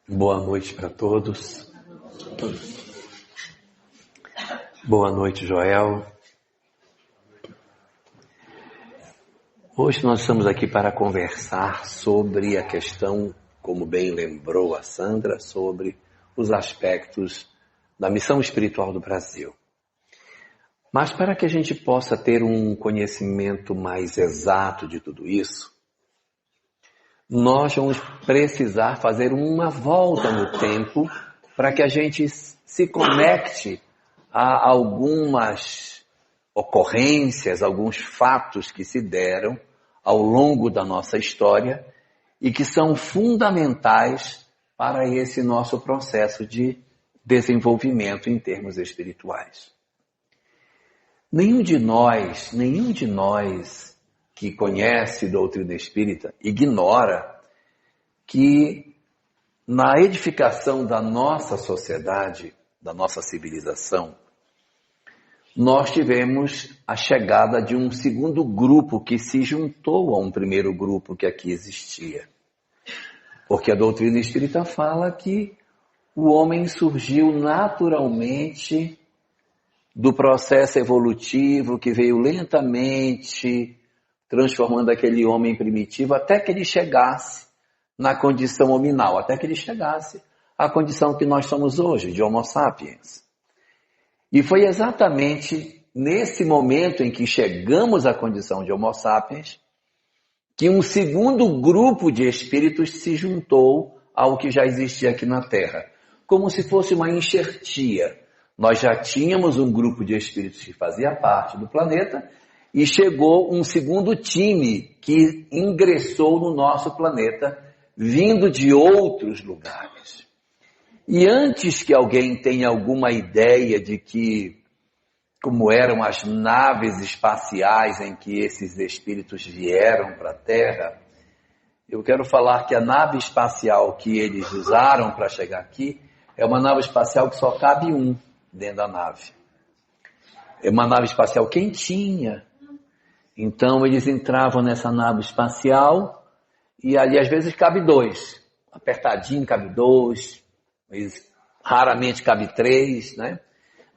Boa noite para todos. Boa noite, Joel. Hoje nós estamos aqui para conversar sobre a questão, como bem lembrou a Sandra, sobre os aspectos da missão espiritual do Brasil. Mas para que a gente possa ter um conhecimento mais exato de tudo isso, nós vamos precisar fazer uma volta no tempo para que a gente se conecte a algumas ocorrências, alguns fatos que se deram ao longo da nossa história e que são fundamentais para esse nosso processo de desenvolvimento em termos espirituais. Nenhum de nós que conhece doutrina espírita ignora que na edificação da nossa sociedade, da nossa civilização, nós tivemos a chegada de um segundo grupo que se juntou a um primeiro grupo que aqui existia. Porque a doutrina espírita fala que o homem surgiu naturalmente do processo evolutivo que veio lentamente transformando aquele homem primitivo até que ele chegasse na condição hominal, até que ele chegasse à condição que nós somos hoje, de Homo sapiens. E foi exatamente nesse momento em que chegamos à condição de Homo sapiens que um segundo grupo de espíritos se juntou ao que já existia aqui na Terra, como se fosse uma enxertia. Nós já tínhamos um grupo de espíritos que fazia parte do planeta e chegou um segundo time que ingressou no nosso planeta, vindo de outros lugares. E antes que alguém tenha alguma ideia de que, como eram as naves espaciais em que esses espíritos vieram para a Terra, eu quero falar que a nave espacial que eles usaram para chegar aqui é uma nave espacial que só cabe um dentro da nave. É uma nave espacial quentinha. Então eles entravam nessa nave espacial e ali às vezes cabe dois. Apertadinho cabe dois, raramente cabe três, né?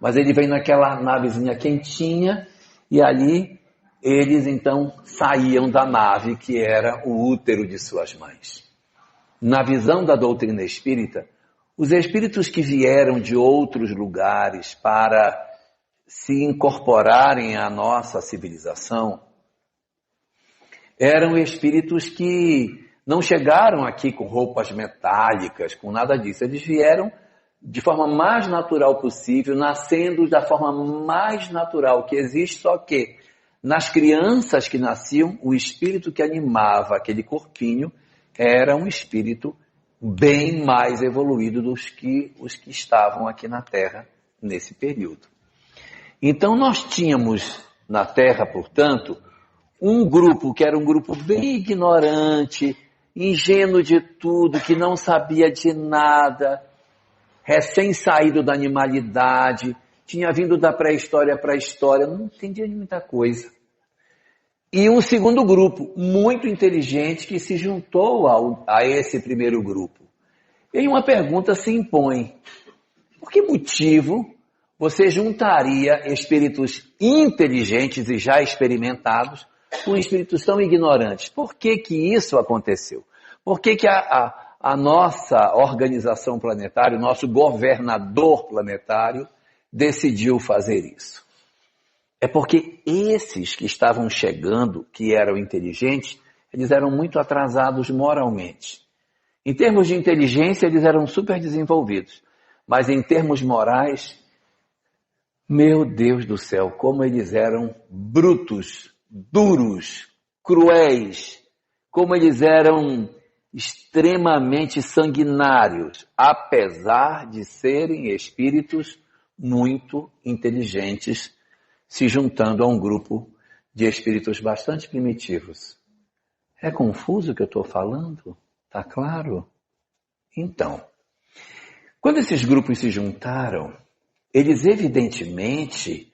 Mas ele vem naquela navezinha quentinha e ali eles então saíam da nave que era o útero de suas mães. Na visão da doutrina espírita, os espíritos que vieram de outros lugares para se incorporarem à nossa civilização eram espíritos que não chegaram aqui com roupas metálicas, com nada disso. Eles vieram de forma mais natural possível, nascendo da forma mais natural que existe, só que nas crianças que nasciam, o espírito que animava aquele corpinho era um espírito bem mais evoluído dos que os que estavam aqui na Terra nesse período. Então nós tínhamos na Terra, portanto, um grupo que era um grupo bem ignorante, ingênuo de tudo, que não sabia de nada, recém-saído da animalidade, tinha vindo da pré-história para a história, não entendia de muita coisa. E um segundo grupo, muito inteligente, que se juntou a esse primeiro grupo. E aí uma pergunta se impõe. Por que motivo você juntaria espíritos inteligentes e já experimentados com espíritos tão ignorantes? Por que que isso aconteceu? Por que que a nossa organização planetária, o nosso governador planetário, decidiu fazer isso? É porque esses que estavam chegando, que eram inteligentes, eles eram muito atrasados moralmente. Em termos de inteligência, eles eram super desenvolvidos. Mas em termos morais, meu Deus do céu, como eles eram brutos, duros, cruéis, como eles eram extremamente sanguinários, apesar de serem espíritos muito inteligentes, se juntando a um grupo de espíritos bastante primitivos. É confuso o que eu estou falando? Tá claro? Então, quando esses grupos se juntaram, eles evidentemente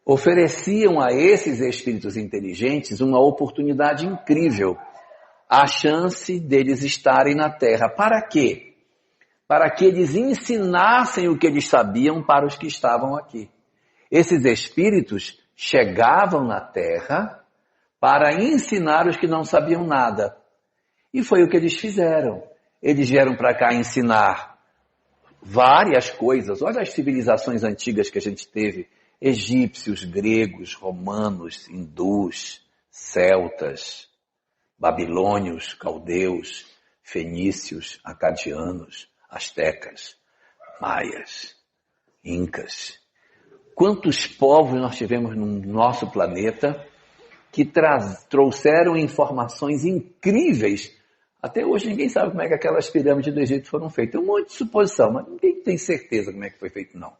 ofereciam a esses espíritos inteligentes uma oportunidade incrível, a chance deles estarem na Terra. Para quê? para que eles ensinassem o que eles sabiam para os que estavam aqui. Esses espíritos chegavam na Terra para ensinar os que não sabiam nada. E foi o que eles fizeram. Eles vieram para cá ensinar várias coisas. Olha as civilizações antigas que a gente teve. Egípcios, gregos, romanos, hindus, celtas, babilônios, caldeus, fenícios, acadianos, astecas, maias, incas. Quantos povos nós tivemos no nosso planeta que trouxeram informações incríveis. Até hoje ninguém sabe como é que aquelas pirâmides do Egito foram feitas. Tem um monte de suposição, mas ninguém tem certeza como é que foi feito, não.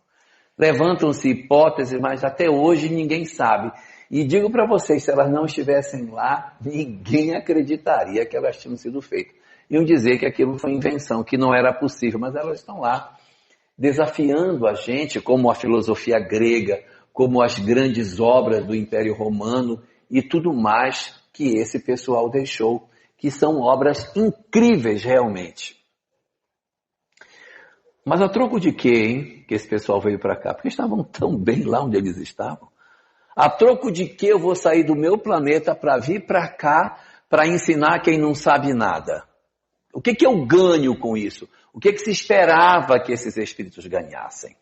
Levantam-se hipóteses, mas até hoje ninguém sabe. E digo para vocês, se elas não estivessem lá, ninguém acreditaria que elas tinham sido feitas. Iam dizer que aquilo foi invenção, que não era possível, mas elas estão lá, desafiando a gente, como a filosofia grega, como as grandes obras do Império Romano e tudo mais que esse pessoal deixou, que são obras incríveis realmente. Mas a troco de quê, hein, que esse pessoal veio para cá? Porque estavam tão bem lá onde eles estavam. A troco de que eu vou sair do meu planeta para vir para cá para ensinar quem não sabe nada? O que eu ganho com isso? O que se esperava que esses espíritos ganhassem?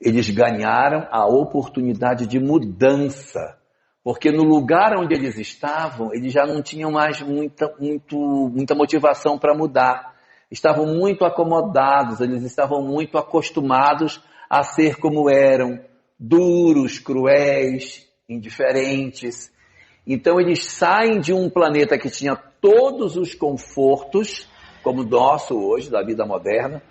Eles ganharam a oportunidade de mudança. Porque no lugar onde eles estavam, eles já não tinham mais muita motivação para mudar. Estavam muito acomodados, eles estavam muito acostumados a ser como eram, duros, cruéis, indiferentes. Então eles saem de um planeta que tinha todos os confortos, como o nosso hoje, da vida moderna,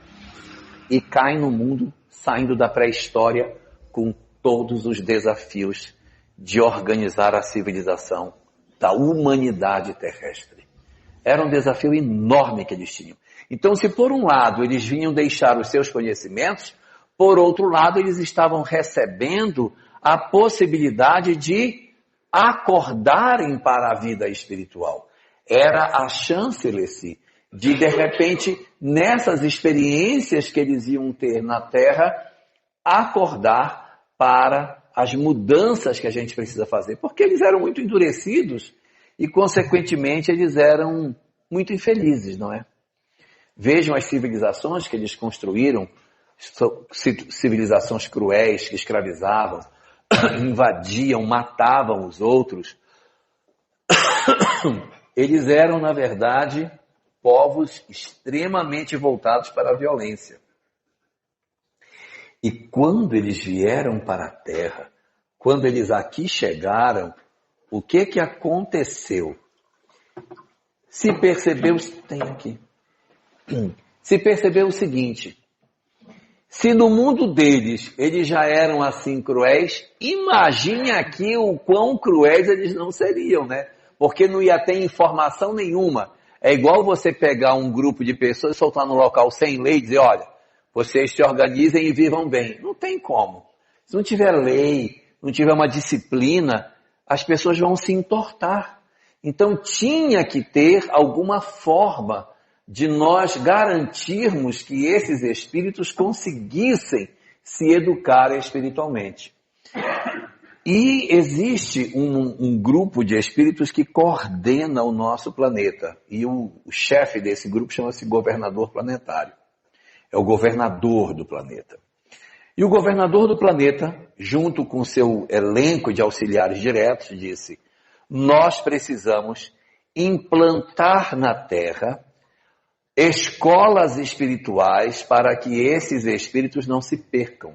e caem no mundo, saindo da pré-história, com todos os desafios de organizar a civilização da humanidade terrestre. Era um desafio enorme que eles tinham. Então, se por um lado eles vinham deixar os seus conhecimentos, por outro lado eles estavam recebendo a possibilidade de acordarem para a vida espiritual. Era a chance, Leci, de repente, nessas experiências que eles iam ter na Terra, acordar para as mudanças que a gente precisa fazer. Porque eles eram muito endurecidos e, consequentemente, eles eram muito infelizes, não é? Vejam as civilizações que eles construíram, civilizações cruéis que escravizavam, invadiam, matavam os outros. Eles eram, na verdade, povos extremamente voltados para a violência. E quando eles vieram para a Terra, quando eles aqui chegaram, o que aconteceu? Se percebeu o seguinte: se no mundo deles eles já eram assim cruéis, imagine aqui o quão cruéis eles não seriam, né? Porque não ia ter informação nenhuma. É igual você pegar um grupo de pessoas e soltar no local sem lei e dizer, olha, vocês se organizem e vivam bem. Não tem como. Se não tiver lei, não tiver uma disciplina, as pessoas vão se entortar. Então tinha que ter alguma forma de nós garantirmos que esses espíritos conseguissem se educar espiritualmente. E existe um grupo de espíritos que coordena o nosso planeta. E o chefe desse grupo chama-se governador planetário. É o governador do planeta. E o governador do planeta, junto com seu elenco de auxiliares diretos, disse: nós precisamos implantar na Terra escolas espirituais para que esses espíritos não se percam.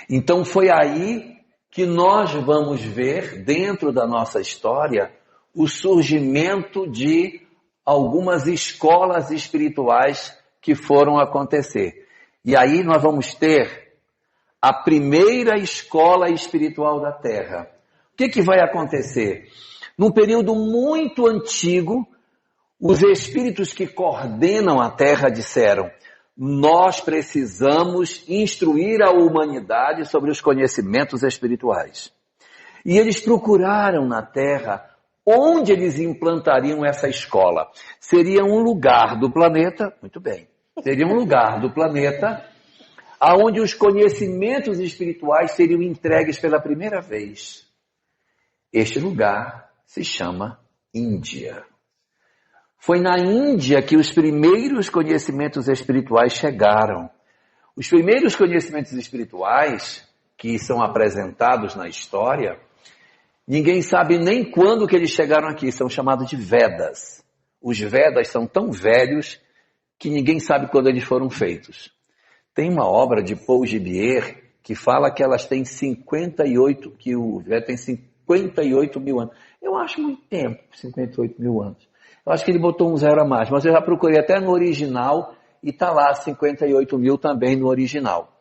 Então foi aí que nós vamos ver, dentro da nossa história, o surgimento de algumas escolas espirituais que foram acontecer. E aí nós vamos ter a primeira escola espiritual da Terra. O que vai acontecer? Num período muito antigo, os espíritos que coordenam a Terra disseram: nós precisamos instruir a humanidade sobre os conhecimentos espirituais. E eles procuraram na Terra Onde eles implantariam essa escola? Seria um lugar do planeta, muito bem, seria um lugar do planeta onde os conhecimentos espirituais seriam entregues pela primeira vez. Este lugar se chama Índia. Foi na Índia que os primeiros conhecimentos espirituais chegaram. Os primeiros conhecimentos espirituais que são apresentados na história, ninguém sabe nem quando que eles chegaram aqui, são chamados de Vedas. Os Vedas são tão velhos que ninguém sabe quando eles foram feitos. Tem uma obra de Paul Gibier que fala que elas têm 58, que o Veda tem 58 mil anos. Eu acho muito tempo, 58 mil anos. Eu acho que ele botou um zero a mais, mas eu já procurei até no original e está lá 58 mil também no original.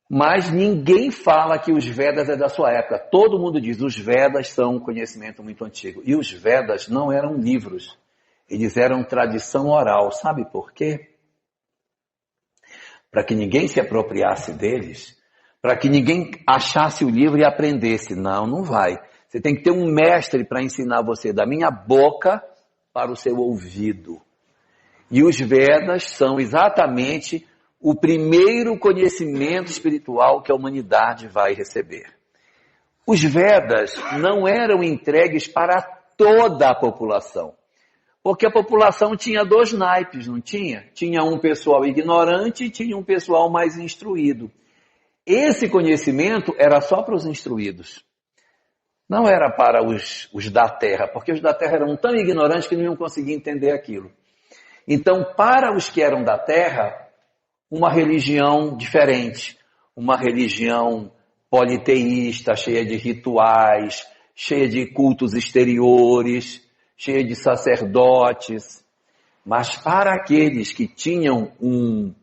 Mas ninguém fala que os Vedas é da sua época. Todo mundo diz, os Vedas são um conhecimento muito antigo. E os Vedas não eram livros. Eles eram tradição oral. Sabe por quê? Para que ninguém se apropriasse deles. Para que ninguém achasse o livro e aprendesse. Não, não vai. Você tem que ter um mestre para ensinar você da minha boca para o seu ouvido. E os Vedas são exatamente o primeiro conhecimento espiritual que a humanidade vai receber. Os Vedas não eram entregues para toda a população, porque a população tinha dois naipes, não tinha? Tinha um pessoal ignorante e tinha um pessoal mais instruído. Esse conhecimento era só para os instruídos. Não era para os da terra, porque os da terra eram tão ignorantes que não iam conseguir entender aquilo. Então, para os que eram da terra, uma religião diferente, uma religião politeísta, cheia de rituais, cheia de cultos exteriores, cheia de sacerdotes. Mas para aqueles que tinham um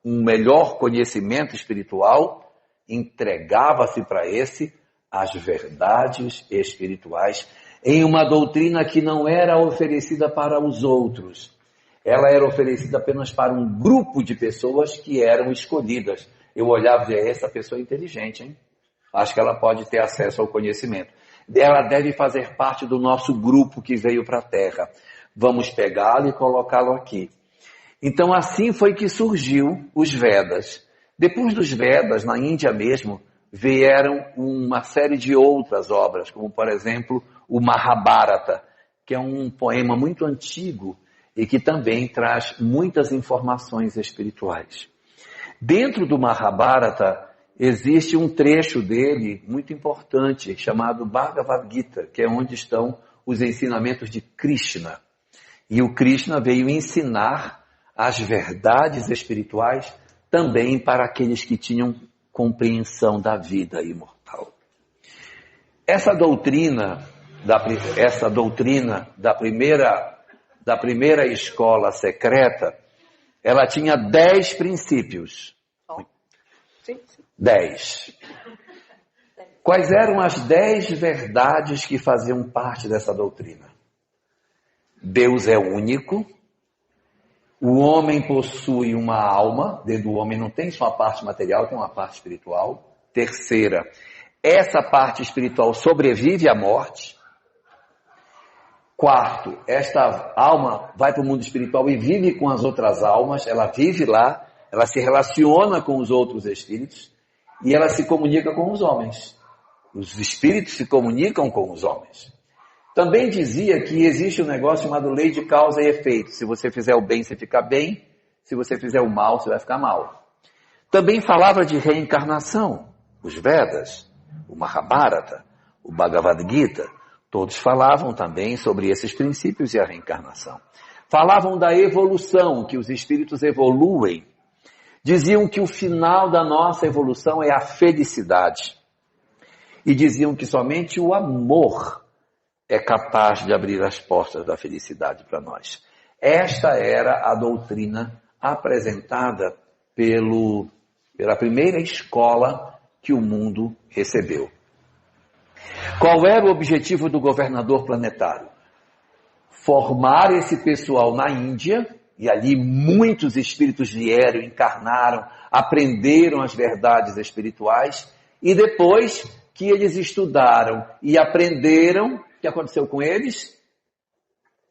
melhor conhecimento espiritual, entregava-se para esse as verdades espirituais em uma doutrina que não era oferecida para os outros. Ela era oferecida apenas para um grupo de pessoas que eram escolhidas. Eu olhava e dizia, essa pessoa é inteligente, hein? Acho que ela pode ter acesso ao conhecimento. Ela deve fazer parte do nosso grupo que veio para a Terra. Vamos pegá-lo e colocá-lo aqui. Então assim foi que surgiu os Vedas. Depois dos Vedas, na Índia mesmo, vieram uma série de outras obras, como por exemplo o Mahabharata, que é um poema muito antigo, e que também traz muitas informações espirituais. Dentro do Mahabharata, existe um trecho dele muito importante, chamado Bhagavad Gita, que é onde estão os ensinamentos de Krishna. E o Krishna veio ensinar as verdades espirituais também para aqueles que tinham compreensão da vida imortal. Essa doutrina da primeira escola secreta, ela tinha 10 princípios. 10. Quais eram as 10 verdades que faziam parte dessa doutrina? Deus é único, o homem possui uma alma, dentro do homem não tem só a parte material, tem uma parte espiritual. Terceira, essa parte espiritual sobrevive à morte. Quarto, esta alma vai para o mundo espiritual e vive com as outras almas, ela vive lá, ela se relaciona com os outros espíritos e ela se comunica com os homens. Os espíritos se comunicam com os homens. Também dizia que existe um negócio chamado lei de causa e efeito. Se você fizer o bem, você fica bem. Se você fizer o mal, você vai ficar mal. Também falava de reencarnação. Os Vedas, o Mahabharata, o Bhagavad Gita, todos falavam também sobre esses princípios e a reencarnação. Falavam da evolução, que os espíritos evoluem. Diziam que o final da nossa evolução é a felicidade. E diziam que somente o amor é capaz de abrir as portas da felicidade para nós. Esta era a doutrina apresentada pela primeira escola que o mundo recebeu. Qual era o objetivo do governador planetário? Formar esse pessoal na Índia, e ali muitos espíritos vieram, encarnaram, aprenderam as verdades espirituais, e depois que eles estudaram e aprenderam, O que aconteceu com eles?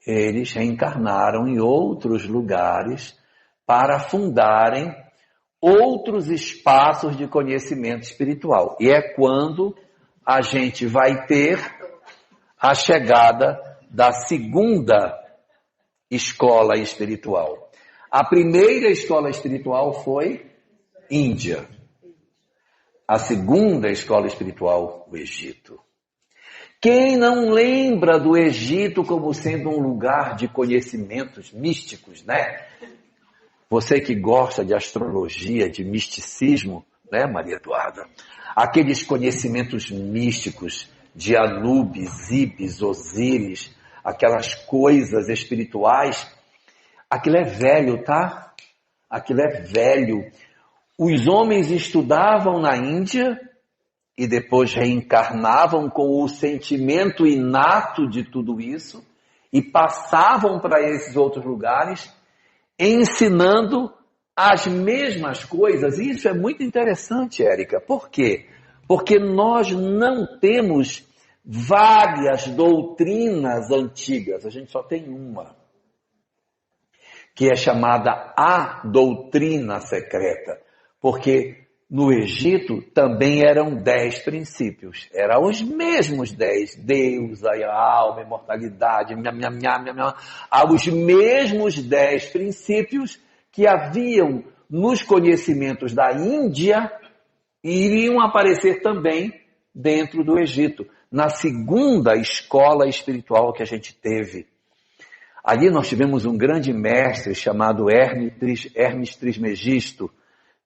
Eles reencarnaram em outros lugares para fundarem outros espaços de conhecimento espiritual. E é quando a gente vai ter a chegada da segunda escola espiritual. A primeira escola espiritual foi Índia. A segunda escola espiritual, o Egito. Quem não lembra do Egito como sendo um lugar de conhecimentos místicos, né? Você que gosta de astrologia, de misticismo, né, Maria Eduarda? Aqueles conhecimentos místicos de Anubis, Íbis, Osíris, aquelas coisas espirituais, aquilo é velho, tá? Aquilo é velho. Os homens estudavam na Índia e depois reencarnavam com o sentimento inato de tudo isso e passavam para esses outros lugares ensinando as mesmas coisas. E isso é muito interessante, Érica. Por quê? Porque nós não temos várias doutrinas antigas, a gente só tem uma, que é chamada a doutrina secreta. Porque no Egito também eram 10 princípios. Eram os mesmos 10. Deus, a alma, a imortalidade, os mesmos 10 princípios que haviam nos conhecimentos da Índia e iriam aparecer também dentro do Egito. Na segunda escola espiritual que a gente teve. Ali nós tivemos um grande mestre chamado Hermes Trismegisto,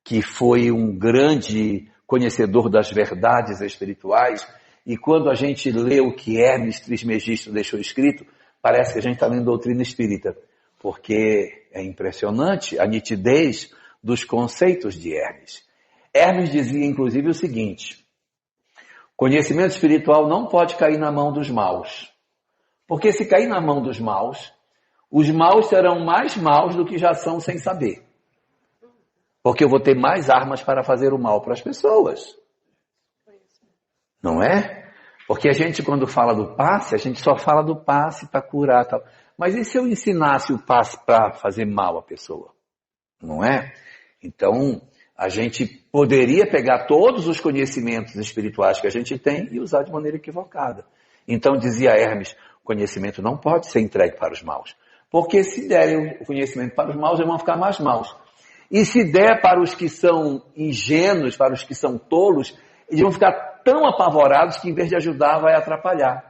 que foi um grande conhecedor das verdades espirituais, e quando a gente lê o que Hermes Trismegisto deixou escrito, parece que a gente está lendo doutrina espírita, porque é impressionante a nitidez dos conceitos de Hermes. Hermes dizia, inclusive, o seguinte: conhecimento espiritual não pode cair na mão dos maus, porque se cair na mão dos maus, os maus serão mais maus do que já são sem saber. Porque eu vou ter mais armas para fazer o mal para as pessoas. Não é? Porque a gente, quando fala do passe, a gente só fala do passe para curar tal. Mas e se eu ensinasse o passe para fazer mal à pessoa? Não é? Então, a gente poderia pegar todos os conhecimentos espirituais que a gente tem e usar de maneira equivocada. Então, dizia Hermes, o conhecimento não pode ser entregue para os maus. Porque se derem o conhecimento para os maus, eles vão ficar mais maus. E se der para os que são ingênuos, para os que são tolos, eles vão ficar tão apavorados que em vez de ajudar, vai atrapalhar.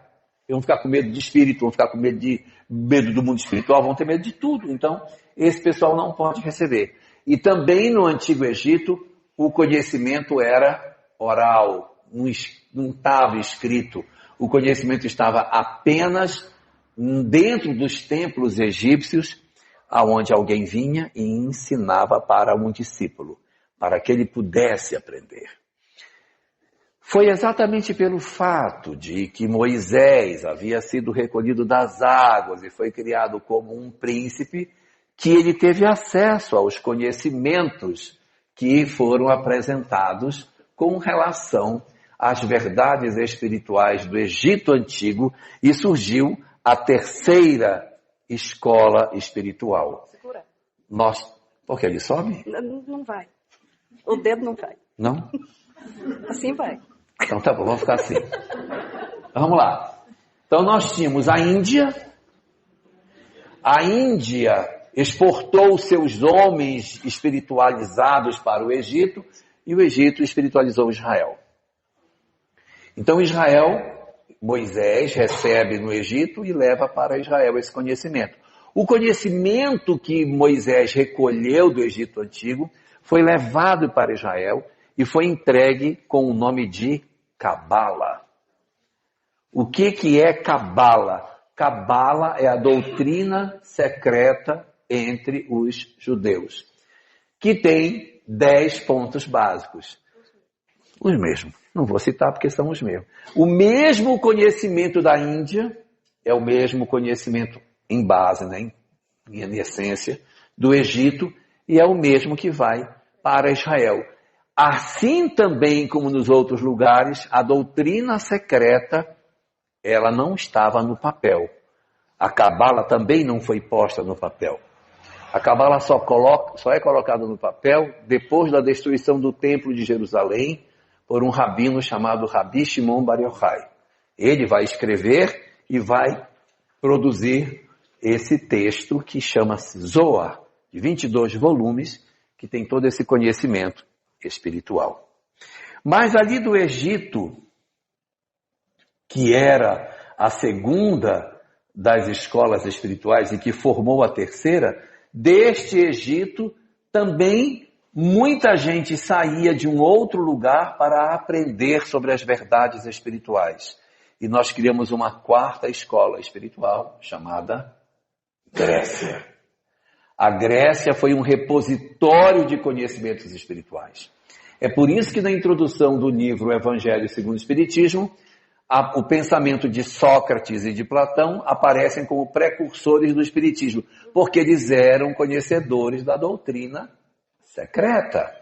Eles vão ficar com medo de espírito, vão ficar com medo do mundo espiritual, vão ter medo de tudo. Então, esse pessoal não pode receber. E também no Antigo Egito, o conhecimento era oral, não estava escrito. O conhecimento estava apenas dentro dos templos egípcios, aonde alguém vinha e ensinava para um discípulo, para que ele pudesse aprender. Foi exatamente pelo fato de que Moisés havia sido recolhido das águas e foi criado como um príncipe, que ele teve acesso aos conhecimentos que foram apresentados com relação às verdades espirituais do Egito Antigo, e surgiu a terceira escola espiritual. Segura. Porque ele sobe? Não vai. O dedo não vai. Não? Assim vai. Então tá bom, vamos ficar assim. Vamos lá. Então nós tínhamos a Índia. A Índia exportou seus homens espiritualizados para o Egito e o Egito espiritualizou Israel. Então Israel, Moisés recebe no Egito e leva para Israel esse conhecimento. O conhecimento que Moisés recolheu do Egito Antigo foi levado para Israel e foi entregue com o nome de Cabala. O que é Cabala? Cabala é a doutrina secreta entre os judeus, que tem 10 pontos básicos. Os mesmos. Não vou citar porque são os mesmos. O mesmo conhecimento da Índia é o mesmo conhecimento em base, né, em essência, do Egito, e é o mesmo que vai para Israel. Assim também como nos outros lugares, a doutrina secreta ela não estava no papel. A Cabala também não foi posta no papel. A Cabala só é colocada no papel depois da destruição do Templo de Jerusalém por um rabino chamado Rabi Shimon Bar Yochai. Ele vai escrever e vai produzir esse texto que chama-se Zohar, de 22 volumes, que tem todo esse conhecimento espiritual. Mas ali do Egito, que era a segunda das escolas espirituais e que formou a terceira, deste Egito também muita gente saía de um outro lugar para aprender sobre as verdades espirituais. E nós criamos uma quarta escola espiritual chamada Grécia. A Grécia foi um repositório de conhecimentos espirituais. É por isso que na introdução do livro Evangelho segundo o Espiritismo, o pensamento de Sócrates e de Platão aparecem como precursores do Espiritismo, porque eles eram conhecedores da doutrina secreta.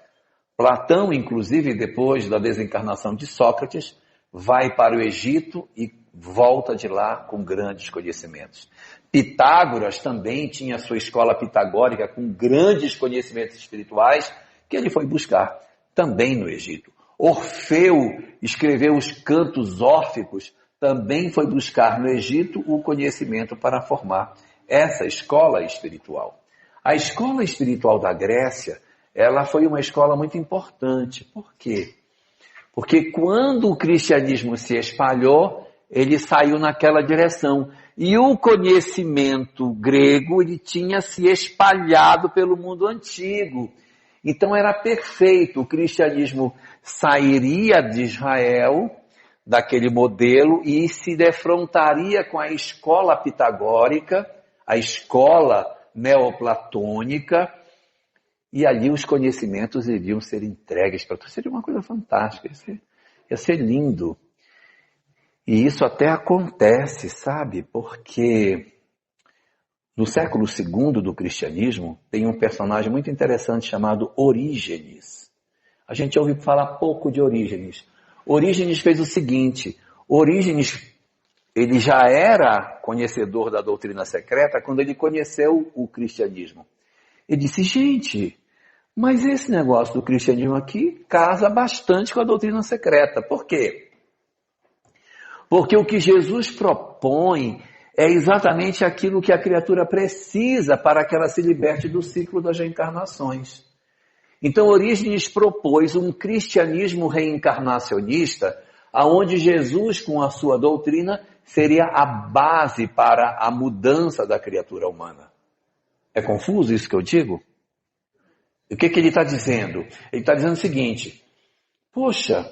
Platão, inclusive, depois da desencarnação de Sócrates, vai para o Egito e volta de lá com grandes conhecimentos. Pitágoras também tinha sua escola pitagórica com grandes conhecimentos espirituais que ele foi buscar também no Egito. Orfeu escreveu os cantos órficos, também foi buscar no Egito o conhecimento para formar essa escola espiritual. A escola espiritual da Grécia, ela foi uma escola muito importante. Por quê? Porque quando o cristianismo se espalhou, ele saiu naquela direção. E o conhecimento grego, ele tinha se espalhado pelo mundo antigo. Então era perfeito, o cristianismo sairia de Israel, daquele modelo, e se defrontaria com a escola pitagórica, a escola neoplatônica, e ali os conhecimentos iriam ser entregues para todos. Seria uma coisa fantástica, ia ser lindo. E isso até acontece, sabe? Porque no século II do cristianismo, tem um personagem muito interessante chamado Orígenes. A gente ouve falar pouco de Orígenes. Orígenes fez o seguinte: Orígenes, ele já era conhecedor da doutrina secreta quando ele conheceu o cristianismo. Ele disse, gente, mas esse negócio do cristianismo aqui casa bastante com a doutrina secreta. Por quê? Porque o que Jesus propõe é exatamente aquilo que a criatura precisa para que ela se liberte do ciclo das reencarnações. Então, Orígenes propôs um cristianismo reencarnacionista, onde Jesus, com a sua doutrina, seria a base para a mudança da criatura humana. É confuso isso que eu digo? O que ele está dizendo? Ele está dizendo o seguinte: poxa,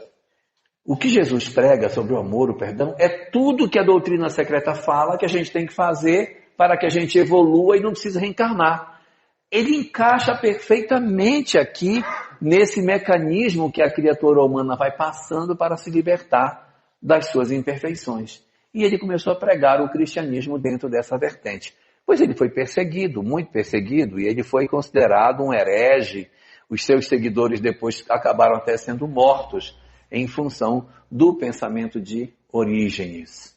o que Jesus prega sobre o amor, o perdão, é tudo que a doutrina secreta fala que a gente tem que fazer para que a gente evolua e não precisa reencarnar. Ele encaixa perfeitamente aqui nesse mecanismo que a criatura humana vai passando para se libertar das suas imperfeições. E ele começou a pregar o cristianismo dentro dessa vertente. Pois ele foi perseguido, muito perseguido, e ele foi considerado um herege. Os seus seguidores depois acabaram até sendo mortos em função do pensamento de Orígenes.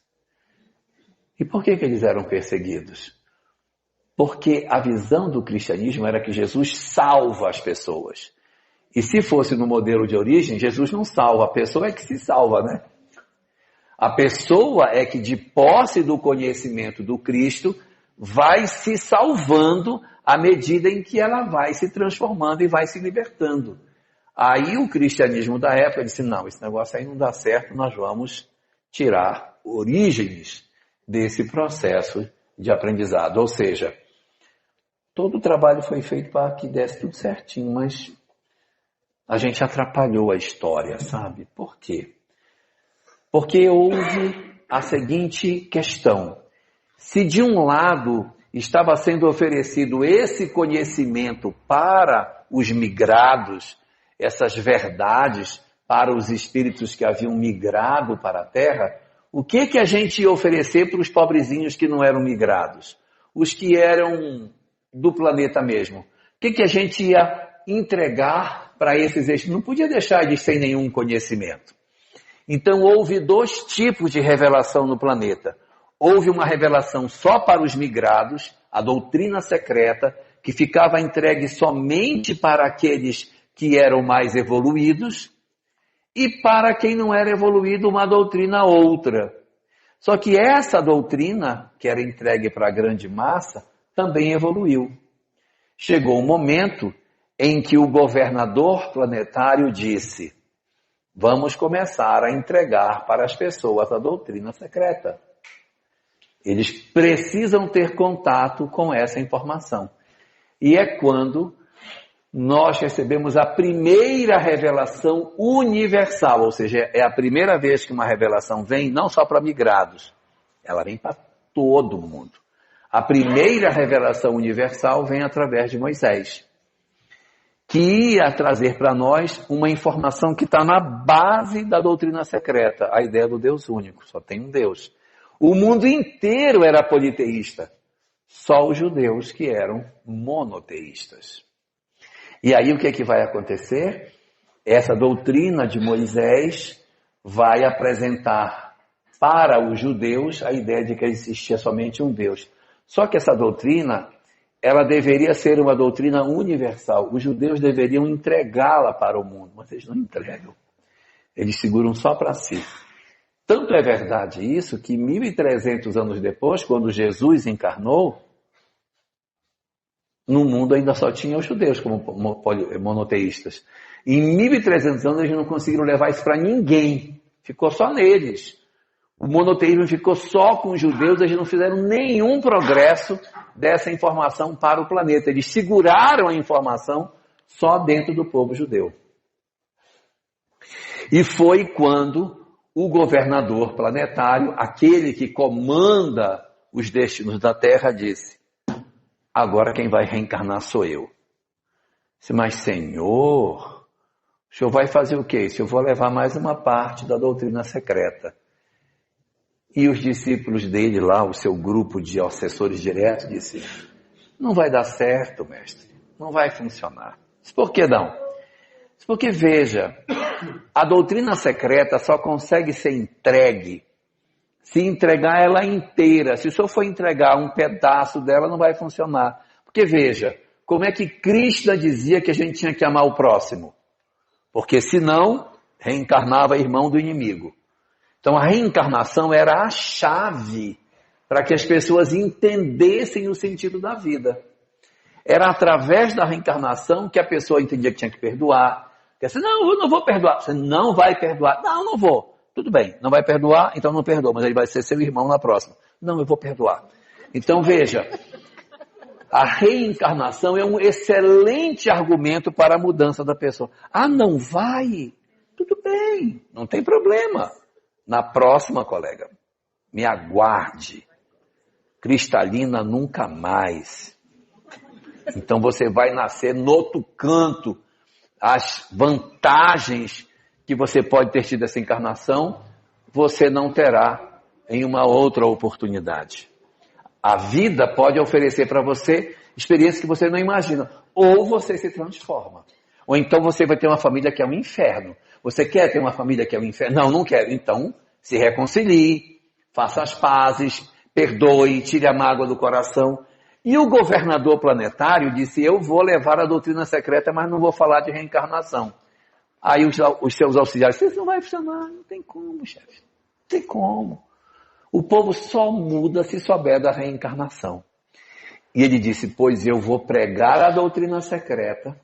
E por que eles eram perseguidos? Porque a visão do cristianismo era que Jesus salva as pessoas. E se fosse no modelo de Orígenes, Jesus não salva, a pessoa é que se salva, né? A pessoa é que, de posse do conhecimento do Cristo, vai se salvando à medida em que ela vai se transformando e vai se libertando. Aí o cristianismo da época disse, não, esse negócio aí não dá certo, nós vamos tirar Orígenes desse processo de aprendizado. Ou seja, todo o trabalho foi feito para que desse tudo certinho, mas a gente atrapalhou a história, sabe? Por quê? Porque houve a seguinte questão. Se de um lado estava sendo oferecido esse conhecimento para os migrados, essas verdades para os espíritos que haviam migrado para a Terra, o que a gente ia oferecer para os pobrezinhos que não eram migrados? Os que eram do planeta mesmo. O que a gente ia entregar para esses espíritos? Não podia deixar eles sem nenhum conhecimento. Então houve 2 tipos de revelação no planeta. Houve uma revelação só para os migrados, a doutrina secreta, que ficava entregue somente para aqueles que eram mais evoluídos, e para quem não era evoluído, uma doutrina outra. Só que essa doutrina, que era entregue para a grande massa, também evoluiu. Chegou um momento em que o governador planetário disse: vamos começar a entregar para as pessoas a doutrina secreta. Eles precisam ter contato com essa informação. E é quando nós recebemos a primeira revelação universal, ou seja, é a primeira vez que uma revelação vem não só para migrados, ela vem para todo mundo. A primeira revelação universal vem através de Moisés, que ia trazer para nós uma informação que está na base da doutrina secreta, a ideia do Deus único, só tem um Deus. O mundo inteiro era politeísta, só os judeus que eram monoteístas. E aí o que é que vai acontecer? Essa doutrina de Moisés vai apresentar para os judeus a ideia de que existia somente um Deus. Só que essa doutrina, ela deveria ser uma doutrina universal. Os judeus deveriam entregá-la para o mundo, mas eles não entregam. Eles seguram só para si. Tanto é verdade isso que 1.300 anos depois, quando Jesus encarnou, no mundo ainda só tinha os judeus como monoteístas. Em 1.300 anos eles não conseguiram levar isso para ninguém. Ficou só neles. O monoteísmo ficou só com os judeus, eles não fizeram nenhum progresso dessa informação para o planeta. Eles seguraram a informação só dentro do povo judeu. E foi quando o governador planetário, aquele que comanda os destinos da Terra, disse: agora quem vai reencarnar sou eu. Disse: mas Senhor, o senhor vai fazer o quê? Se eu vou levar mais uma parte da doutrina secreta. E os discípulos dele lá, o seu grupo de assessores diretos, disse: não vai dar certo, mestre. Não vai funcionar. Disse: por que não? Disse: porque veja, a doutrina secreta só consegue ser entregue se entregar ela inteira. Se o senhor for entregar um pedaço dela, não vai funcionar. Porque veja, como é que Krishna dizia que a gente tinha que amar o próximo? Porque senão, reencarnava irmão do inimigo. Então a reencarnação era a chave para que as pessoas entendessem o sentido da vida. Era através da reencarnação que a pessoa entendia que tinha que perdoar. Que assim: não, eu não vou perdoar. Você não vai perdoar. Não, não vou. Tudo bem, não vai perdoar, então não perdoa, mas ele vai ser seu irmão na próxima. Não, eu vou perdoar. Então veja, a reencarnação é um excelente argumento para a mudança da pessoa. Ah, não vai? Tudo bem, não tem problema. Na próxima, colega, me aguarde. Cristalina nunca mais. Então você vai nascer no outro canto. As vantagens que você pode ter tido essa encarnação, você não terá em uma outra oportunidade. A vida pode oferecer para você experiências que você não imagina. Ou você se transforma. Ou então você vai ter uma família que é um inferno. Você quer ter uma família que é um inferno? Não, não quero. Então, se reconcilie, faça as pazes, perdoe, tire a mágoa do coração. E o governador planetário disse: eu vou levar a doutrina secreta, mas não vou falar de reencarnação. Aí os seus auxiliares: isso não vai funcionar, não tem como, chefe, não tem como. O povo só muda se souber da reencarnação. E ele disse: pois eu vou pregar a doutrina secreta,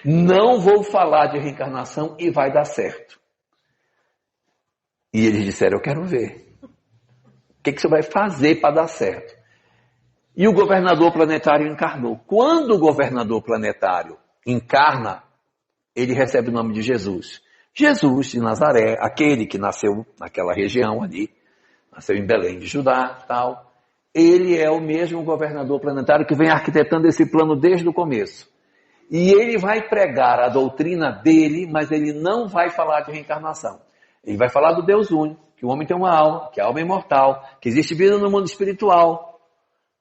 não vou falar de reencarnação e vai dar certo. E eles disseram: eu quero ver. O que você vai fazer para dar certo? E o governador planetário encarnou. Quando o governador planetário encarna, ele recebe o nome de Jesus. Jesus de Nazaré, aquele que nasceu naquela região ali, nasceu em Belém de Judá, tal. Ele é o mesmo governador planetário que vem arquitetando esse plano desde o começo. E ele vai pregar a doutrina dele, mas ele não vai falar de reencarnação. Ele vai falar do Deus único, que o homem tem uma alma, que a alma é imortal, que existe vida no mundo espiritual.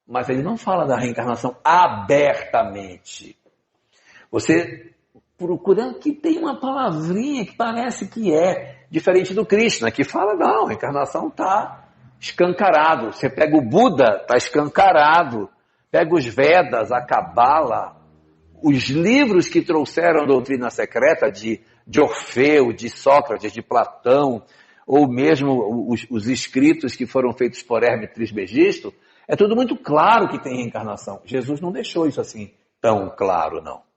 Mas ele não fala da reencarnação abertamente. Você procurando que tem uma palavrinha que parece que é diferente do Krishna, que fala, não, a encarnação está escancarado. Você pega o Buda, está escancarado. Pega os Vedas, a Cabala, os livros que trouxeram a doutrina secreta de Orfeu, de Sócrates, de Platão, ou mesmo os escritos que foram feitos por Hermes Trismegisto, é tudo muito claro que tem reencarnação. Jesus não deixou isso assim tão claro, não.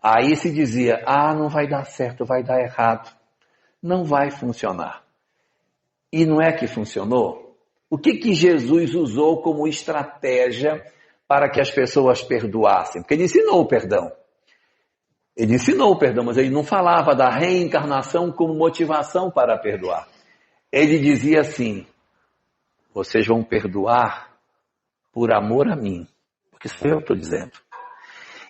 Aí se dizia, não vai dar certo, vai dar errado. Não vai funcionar. E não é que funcionou? O que Jesus usou como estratégia para que as pessoas perdoassem? Porque ele ensinou o perdão. Ele ensinou o perdão, mas ele não falava da reencarnação como motivação para perdoar. Ele dizia assim, vocês vão perdoar por amor a mim. Porque isso eu estou dizendo.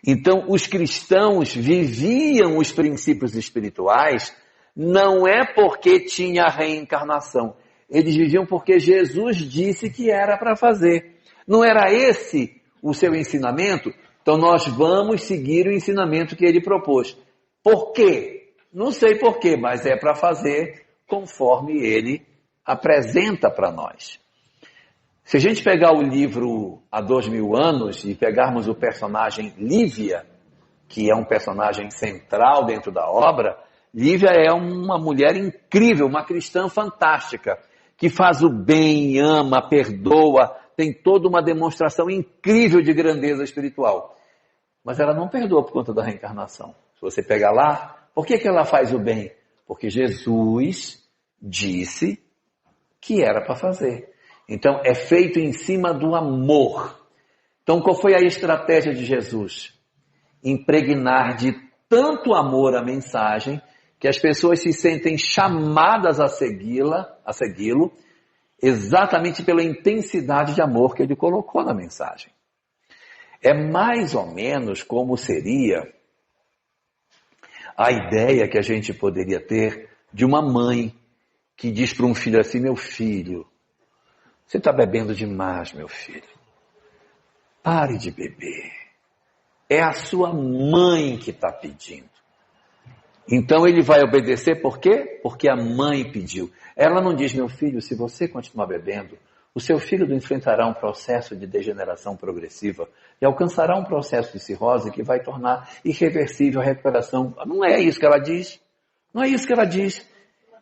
Então, os cristãos viviam os princípios espirituais não é porque tinha reencarnação. Eles viviam porque Jesus disse que era para fazer. Não era esse o seu ensinamento? Então nós vamos seguir o ensinamento que ele propôs. Por quê? Não sei por quê, mas é para fazer conforme ele apresenta para nós. Se a gente pegar o livro Há 2000 anos e pegarmos o personagem Lívia, que é um personagem central dentro da obra, Lívia é uma mulher incrível, uma cristã fantástica, que faz o bem, ama, perdoa, tem toda uma demonstração incrível de grandeza espiritual. Mas ela não perdoa por conta da reencarnação. Se você pegar lá, por que ela faz o bem? Porque Jesus disse que era para fazer. Então, é feito em cima do amor. Então, qual foi a estratégia de Jesus? Impregnar de tanto amor a mensagem, que as pessoas se sentem chamadas a segui-lo, exatamente pela intensidade de amor que ele colocou na mensagem. É mais ou menos como seria a ideia que a gente poderia ter de uma mãe que diz para um filho assim, meu filho, você está bebendo demais, meu filho. Pare de beber. É a sua mãe que está pedindo. Então ele vai obedecer por quê? Porque a mãe pediu. Ela não diz, meu filho, se você continuar bebendo, o seu fígado enfrentará um processo de degeneração progressiva e alcançará um processo de cirrose que vai tornar irreversível a recuperação. Não é isso que ela diz. Não é isso que ela diz.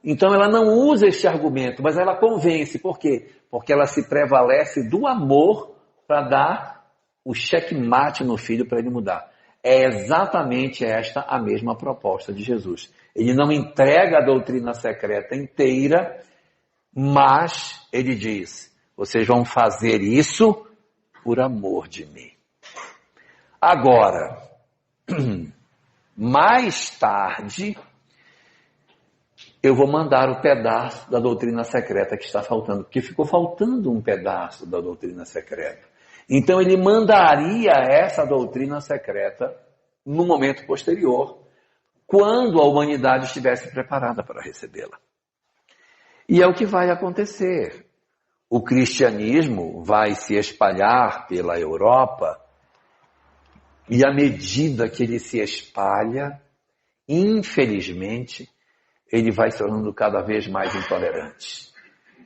Então ela não usa este argumento, mas ela convence. Por quê? Porque ela se prevalece do amor para dar o checkmate no filho para ele mudar. É exatamente esta a mesma proposta de Jesus. Ele não entrega a doutrina secreta inteira, mas ele diz, vocês vão fazer isso por amor de mim. Agora, mais tarde, eu vou mandar o pedaço da doutrina secreta que está faltando, porque ficou faltando um pedaço da doutrina secreta. Então ele mandaria essa doutrina secreta no momento posterior, quando a humanidade estivesse preparada para recebê-la. E é o que vai acontecer. O cristianismo vai se espalhar pela Europa e à medida que ele se espalha, infelizmente, ele vai se tornando cada vez mais intolerante.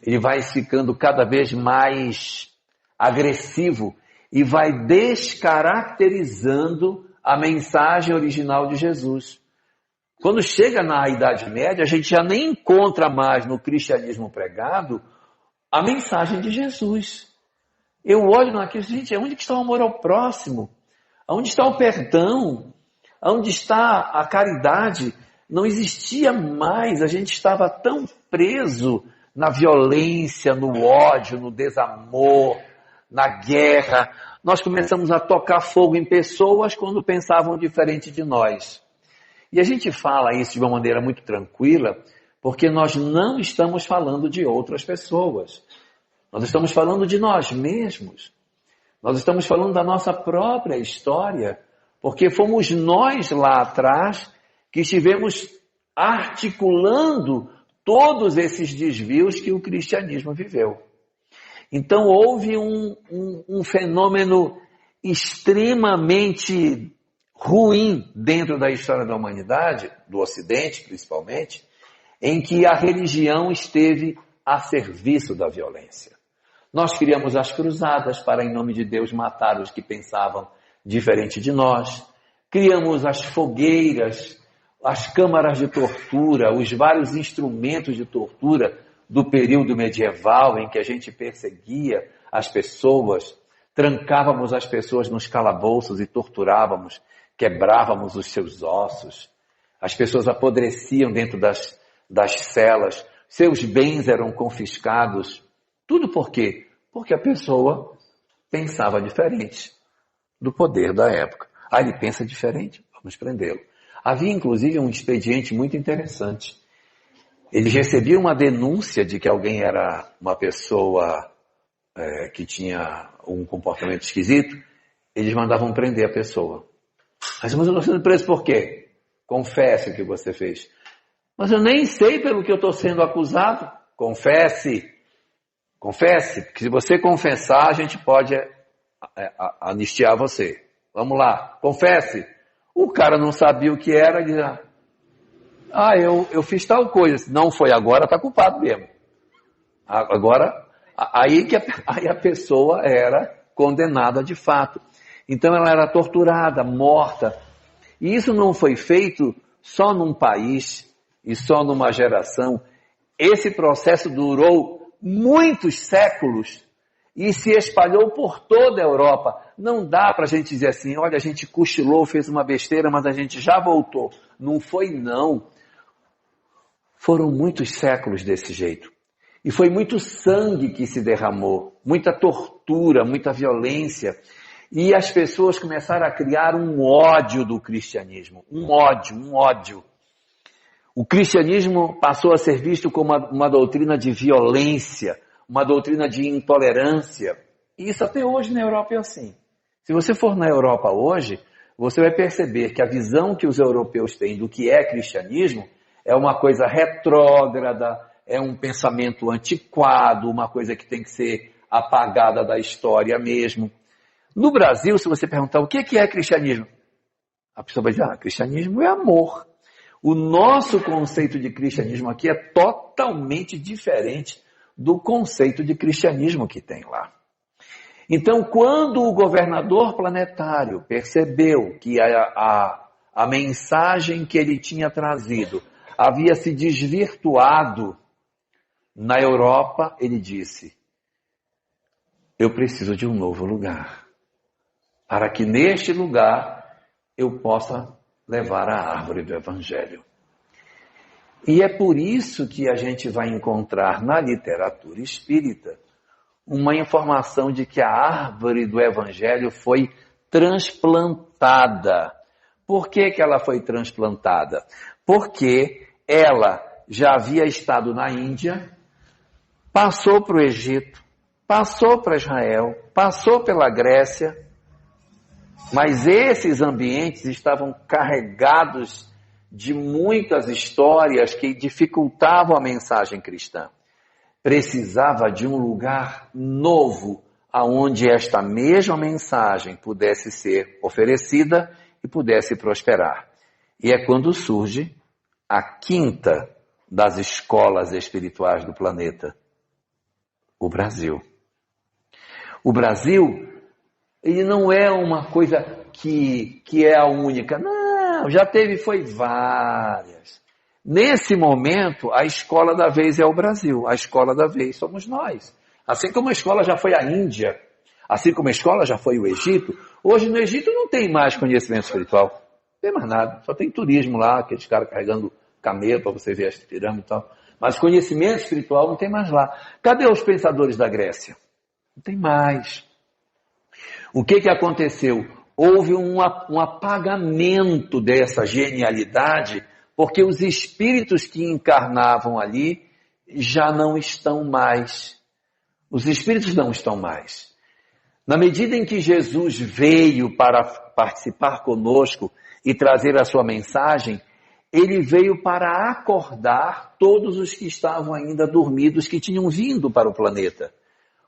Ele vai ficando cada vez mais agressivo e vai descaracterizando a mensagem original de Jesus. Quando chega na Idade Média, a gente já nem encontra mais no cristianismo pregado a mensagem de Jesus. Eu olho naquilo, gente, onde está o amor ao próximo? Onde está o perdão? Onde está a caridade? Não existia mais, a gente estava tão preso na violência, no ódio, no desamor, na guerra. Nós começamos a tocar fogo em pessoas quando pensavam diferente de nós. E a gente fala isso de uma maneira muito tranquila, porque nós não estamos falando de outras pessoas. Nós estamos falando de nós mesmos. Nós estamos falando da nossa própria história, porque fomos nós lá atrás que estivemos articulando todos esses desvios que o cristianismo viveu. Então houve um fenômeno extremamente ruim dentro da história da humanidade, do Ocidente principalmente, em que a religião esteve a serviço da violência. Nós criamos as cruzadas para, em nome de Deus, matar os que pensavam diferente de nós. Criamos as fogueiras, as câmaras de tortura, os vários instrumentos de tortura do período medieval em que a gente perseguia as pessoas, trancávamos as pessoas nos calabouços e torturávamos, quebrávamos os seus ossos. As pessoas apodreciam dentro das celas, seus bens eram confiscados. Tudo por quê? Porque a pessoa pensava diferente do poder da época. Ah, ele pensa diferente, vamos prendê-lo. Havia inclusive um expediente muito interessante. Eles recebiam uma denúncia de que alguém era uma pessoa que tinha um comportamento esquisito, eles mandavam prender a pessoa. Mas eu estou sendo preso por quê? Confesse o que você fez. Mas eu nem sei pelo que eu estou sendo acusado. Confesse. Confesse, porque se você confessar, a gente pode anistiar você. Vamos lá, confesse. O cara não sabia o que era, ele dizia, eu fiz tal coisa. Se não foi agora, está culpado mesmo. Agora, aí a pessoa era condenada de fato. Então ela era torturada, morta. E isso não foi feito só num país e só numa geração. Esse processo durou muitos séculos e se espalhou por toda a Europa. Não dá para a gente dizer assim, olha, a gente cochilou, fez uma besteira, mas a gente já voltou. Não foi não. Foram muitos séculos desse jeito. E foi muito sangue que se derramou, muita tortura, muita violência. E as pessoas começaram a criar um ódio do cristianismo. Um ódio. O cristianismo passou a ser visto como uma doutrina de violência, uma doutrina de intolerância. E isso até hoje na Europa é assim. Se você for na Europa hoje, você vai perceber que a visão que os europeus têm do que é cristianismo é uma coisa retrógrada, é um pensamento antiquado, uma coisa que tem que ser apagada da história mesmo. No Brasil, se você perguntar o que é cristianismo, a pessoa vai dizer, cristianismo é amor. O nosso conceito de cristianismo aqui é totalmente diferente do conceito de cristianismo que tem lá. Então, quando o governador planetário percebeu que a mensagem que ele tinha trazido havia se desvirtuado na Europa, ele disse, eu preciso de um novo lugar, para que neste lugar eu possa levar a árvore do Evangelho. E é por isso que a gente vai encontrar na literatura espírita uma informação de que a árvore do Evangelho foi transplantada. Por que ela foi transplantada? Porque ela já havia estado na Índia, passou para o Egito, passou para Israel, passou pela Grécia, mas esses ambientes estavam carregados de muitas histórias que dificultavam a mensagem cristã. Precisava de um lugar novo, aonde esta mesma mensagem pudesse ser oferecida e pudesse prosperar. E é quando surge a quinta das escolas espirituais do planeta, o Brasil. O Brasil, ele não é uma coisa que é a única. Não, já foi várias. Nesse momento, a escola da vez é o Brasil. A escola da vez somos nós. Assim como a escola já foi a Índia, assim como a escola já foi o Egito, hoje no Egito não tem mais conhecimento espiritual. Não tem mais nada. Só tem turismo lá, aqueles caras carregando camelo para você ver as pirâmides e tal. Mas conhecimento espiritual não tem mais lá. Cadê os pensadores da Grécia? Não tem mais. O que aconteceu? Houve um apagamento dessa genialidade, porque os espíritos que encarnavam ali já não estão mais. Os espíritos não estão mais. Na medida em que Jesus veio para participar conosco e trazer a sua mensagem, ele veio para acordar todos os que estavam ainda dormidos, que tinham vindo para o planeta.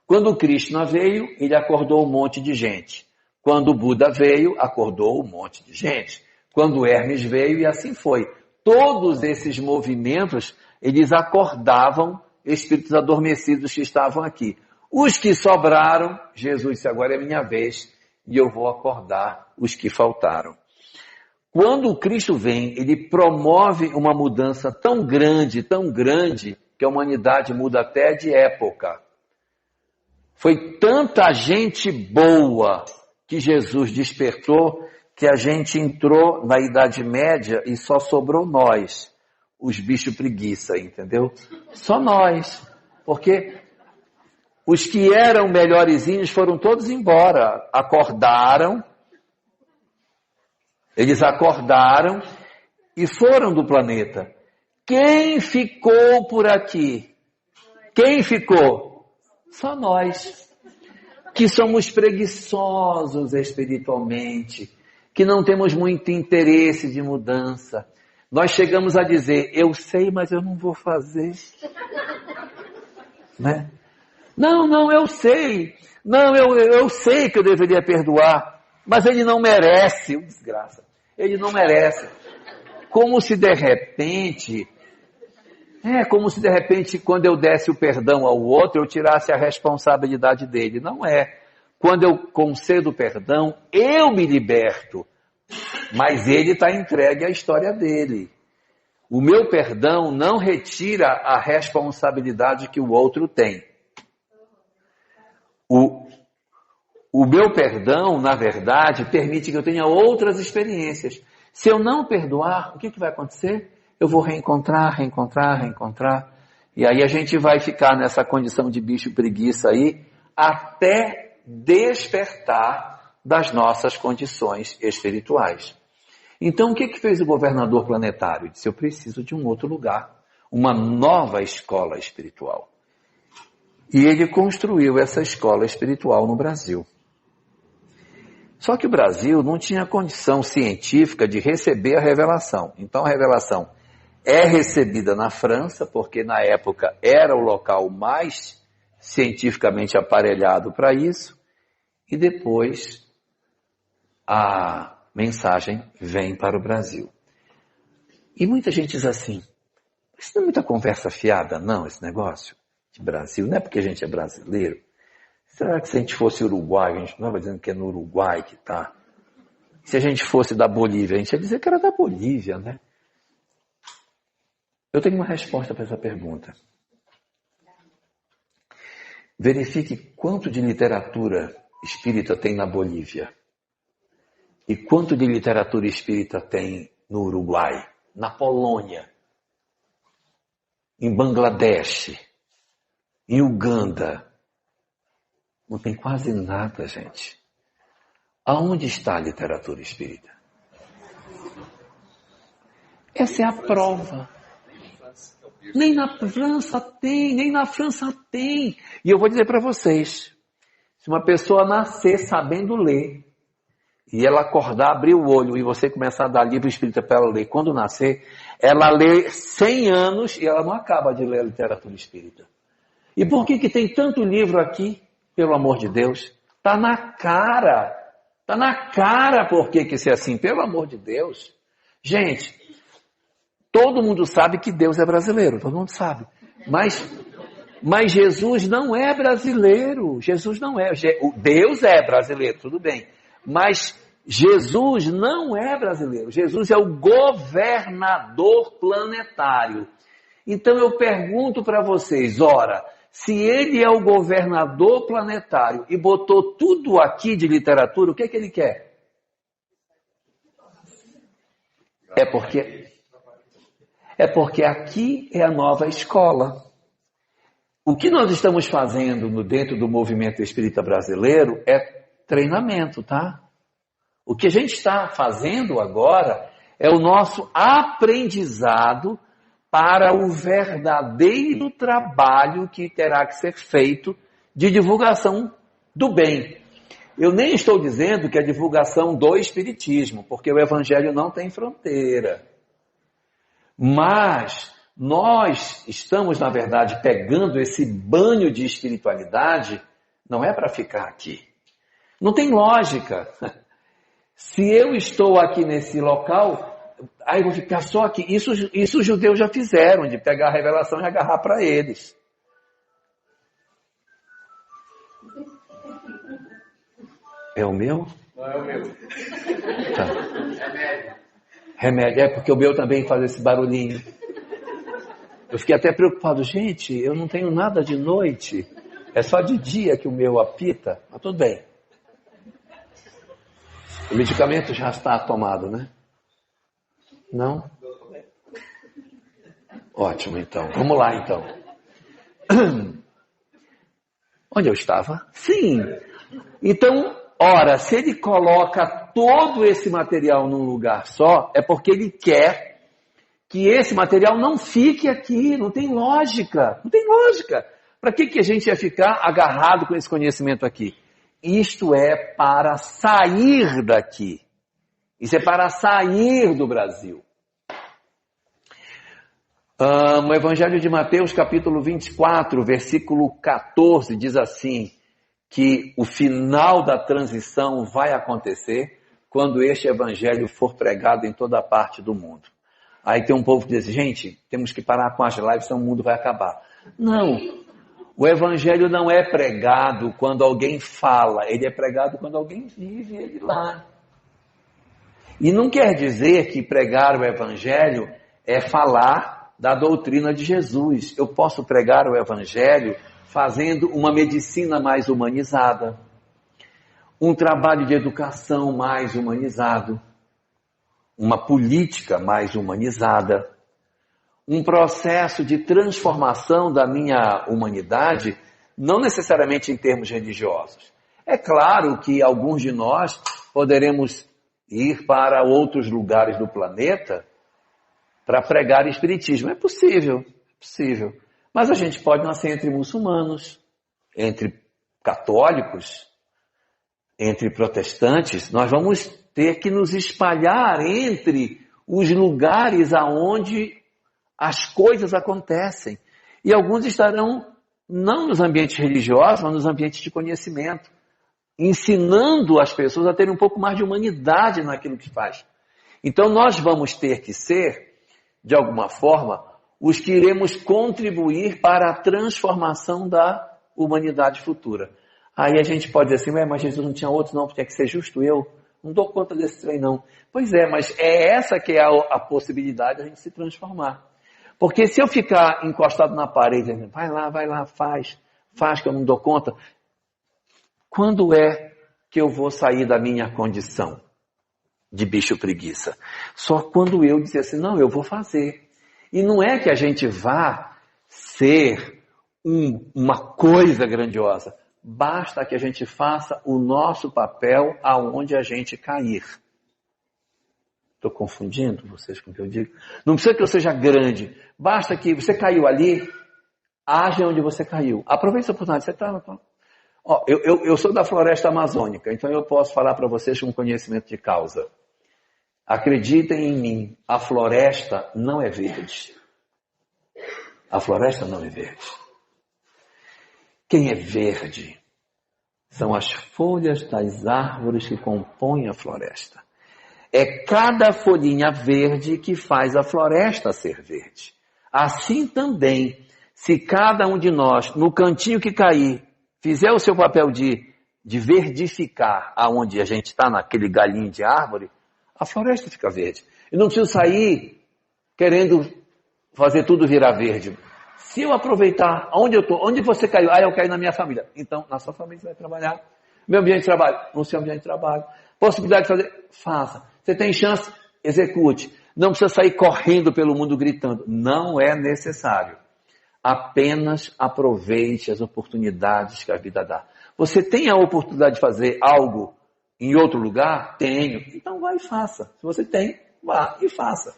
Quando o Krishna veio, ele acordou um monte de gente. Quando o Buda veio, acordou um monte de gente. Quando Hermes veio, e assim foi. Todos esses movimentos, eles acordavam espíritos adormecidos que estavam aqui. Os que sobraram, Jesus disse, agora é minha vez, e eu vou acordar os que faltaram. Quando o Cristo vem, ele promove uma mudança tão grande, que a humanidade muda até de época. Foi tanta gente boa que Jesus despertou, que a gente entrou na Idade Média e só sobrou nós, os bichos preguiça, entendeu? Só nós, porque os que eram melhorzinhos foram todos embora, eles acordaram e foram do planeta. Quem ficou por aqui? Quem ficou? Só nós, que somos preguiçosos espiritualmente, que não temos muito interesse de mudança. Nós chegamos a dizer, eu sei, mas eu não vou fazer. Né? Não, eu sei. Não, eu sei que eu deveria perdoar, mas ele não merece, desgraça. Ele não merece. Como se de repente, quando eu desse o perdão ao outro, eu tirasse a responsabilidade dele. Não é. Quando eu concedo o perdão, eu me liberto. Mas ele está entregue à história dele. O meu perdão não retira a responsabilidade que o outro tem. O meu perdão, na verdade, permite que eu tenha outras experiências. Se eu não perdoar, o que vai acontecer? Eu vou reencontrar. E aí a gente vai ficar nessa condição de bicho preguiça aí, até despertar das nossas condições espirituais. Então, o que fez o governador planetário? Disse, eu preciso de um outro lugar, uma nova escola espiritual. E ele construiu essa escola espiritual no Brasil. Só que o Brasil não tinha condição científica de receber a revelação. Então a revelação é recebida na França, porque na época era o local mais cientificamente aparelhado para isso, e depois a mensagem vem para o Brasil. E muita gente diz assim, isso não é muita conversa fiada, não, esse negócio de Brasil, não é porque a gente é brasileiro. Será que se a gente fosse uruguaio, a gente não estava dizendo que é no Uruguai que está? Se a gente fosse da Bolívia, a gente ia dizer que era da Bolívia, né? Eu tenho uma resposta para essa pergunta. Verifique quanto de literatura espírita tem na Bolívia. E quanto de literatura espírita tem no Uruguai, na Polônia, em Bangladesh, em Uganda. Não tem quase nada, gente. Aonde está a literatura espírita? Essa é a prova. Nem na França tem. E eu vou dizer para vocês, se uma pessoa nascer sabendo ler, e ela acordar, abrir o olho, e você começar a dar livro espírita para ela ler, quando nascer, ela lê 100 anos e ela não acaba de ler a literatura espírita. E por que tem tanto livro aqui? Pelo amor de Deus, está na cara por que isso é assim, pelo amor de Deus. Gente, todo mundo sabe que Deus é brasileiro, todo mundo sabe, mas Jesus não é brasileiro, Jesus não é, Deus é brasileiro, tudo bem, mas Jesus não é brasileiro, Jesus é o governador planetário. Então eu pergunto para vocês, ora, se ele é o governador planetário e botou tudo aqui de literatura, o que ele quer? É porque aqui é a nova escola. O que nós estamos fazendo dentro do movimento espírita brasileiro é treinamento, tá? O que a gente está fazendo agora é o nosso aprendizado para o verdadeiro trabalho que terá que ser feito de divulgação do bem. Eu nem estou dizendo que é a divulgação do Espiritismo, porque o Evangelho não tem fronteira. Mas nós estamos, na verdade, pegando esse banho de espiritualidade, não é para ficar aqui. Não tem lógica. Se eu estou aqui nesse local, aí eu vou ficar só aqui. Isso os judeus já fizeram, de pegar a revelação e agarrar para eles. É o meu? Não é o meu. Tá. Remédio. É porque o meu também faz esse barulhinho. Eu fiquei até preocupado. Gente, eu não tenho nada de noite. É só de dia que o meu apita. Mas tudo bem. O medicamento já está tomado, né? Não? Ótimo, então. Vamos lá, então. Onde eu estava? Sim. Então, ora, se ele coloca todo esse material num lugar só, é porque ele quer que esse material não fique aqui. Não tem lógica. Não tem lógica. Para que a gente ia ficar agarrado com esse conhecimento aqui? Isto é para sair daqui. Isso é para sair do Brasil. O Evangelho de Mateus, capítulo 24, versículo 14, diz assim, que o final da transição vai acontecer quando este Evangelho for pregado em toda parte do mundo. Aí tem um povo que diz, gente, temos que parar com as lives, senão o mundo vai acabar. Não, o Evangelho não é pregado quando alguém fala, ele é pregado quando alguém vive ele lá. E não quer dizer que pregar o Evangelho é falar da doutrina de Jesus. Eu posso pregar o Evangelho fazendo uma medicina mais humanizada, um trabalho de educação mais humanizado, uma política mais humanizada, um processo de transformação da minha humanidade, não necessariamente em termos religiosos. É claro que alguns de nós poderemos ir para outros lugares do planeta para pregar espiritismo. É possível. Mas a gente pode nascer entre muçulmanos, entre católicos, entre protestantes. Nós vamos ter que nos espalhar entre os lugares aonde as coisas acontecem. E alguns estarão não nos ambientes religiosos, mas nos ambientes de conhecimento, ensinando as pessoas a terem um pouco mais de humanidade naquilo que faz. Então nós vamos ter que ser, de alguma forma, os que iremos contribuir para a transformação da humanidade futura. Aí a gente pode dizer assim, mas Jesus não tinha outro não, tinha que ser justo eu. Não dou conta desse trem não. Pois é, mas é essa que é a possibilidade de a gente se transformar. Porque se eu ficar encostado na parede, vai lá, faz que eu não dou conta. Quando é que eu vou sair da minha condição de bicho preguiça? Só quando eu dizer assim, não, eu vou fazer. E não é que a gente vá ser uma coisa grandiosa. Basta que a gente faça o nosso papel aonde a gente cair. Estou confundindo vocês com o que eu digo? Não precisa que eu seja grande. Basta que você caiu ali, haja onde você caiu. Aproveite a oportunidade. Você está... Eu sou da floresta amazônica, então eu posso falar para vocês com conhecimento de causa. Acreditem em mim, a floresta não é verde. A floresta não é verde. Quem é verde são as folhas das árvores que compõem a floresta. É cada folhinha verde que faz a floresta ser verde. Assim também, se cada um de nós, no cantinho que cair, fizer o seu papel de verdificar aonde a gente está, naquele galinho de árvore, a floresta fica verde. Eu não preciso sair querendo fazer tudo virar verde. Se eu aproveitar onde eu estou, onde você caiu, eu caio na minha família. Então, na sua família você vai trabalhar. Meu ambiente de trabalho, no seu ambiente de trabalho. Possibilidade de fazer, faça. Você tem chance, execute. Não precisa sair correndo pelo mundo gritando. Não é necessário. Apenas aproveite as oportunidades que a vida dá. Você tem a oportunidade de fazer algo em outro lugar? Tenho. Então vai e faça. Se você tem, vá e faça.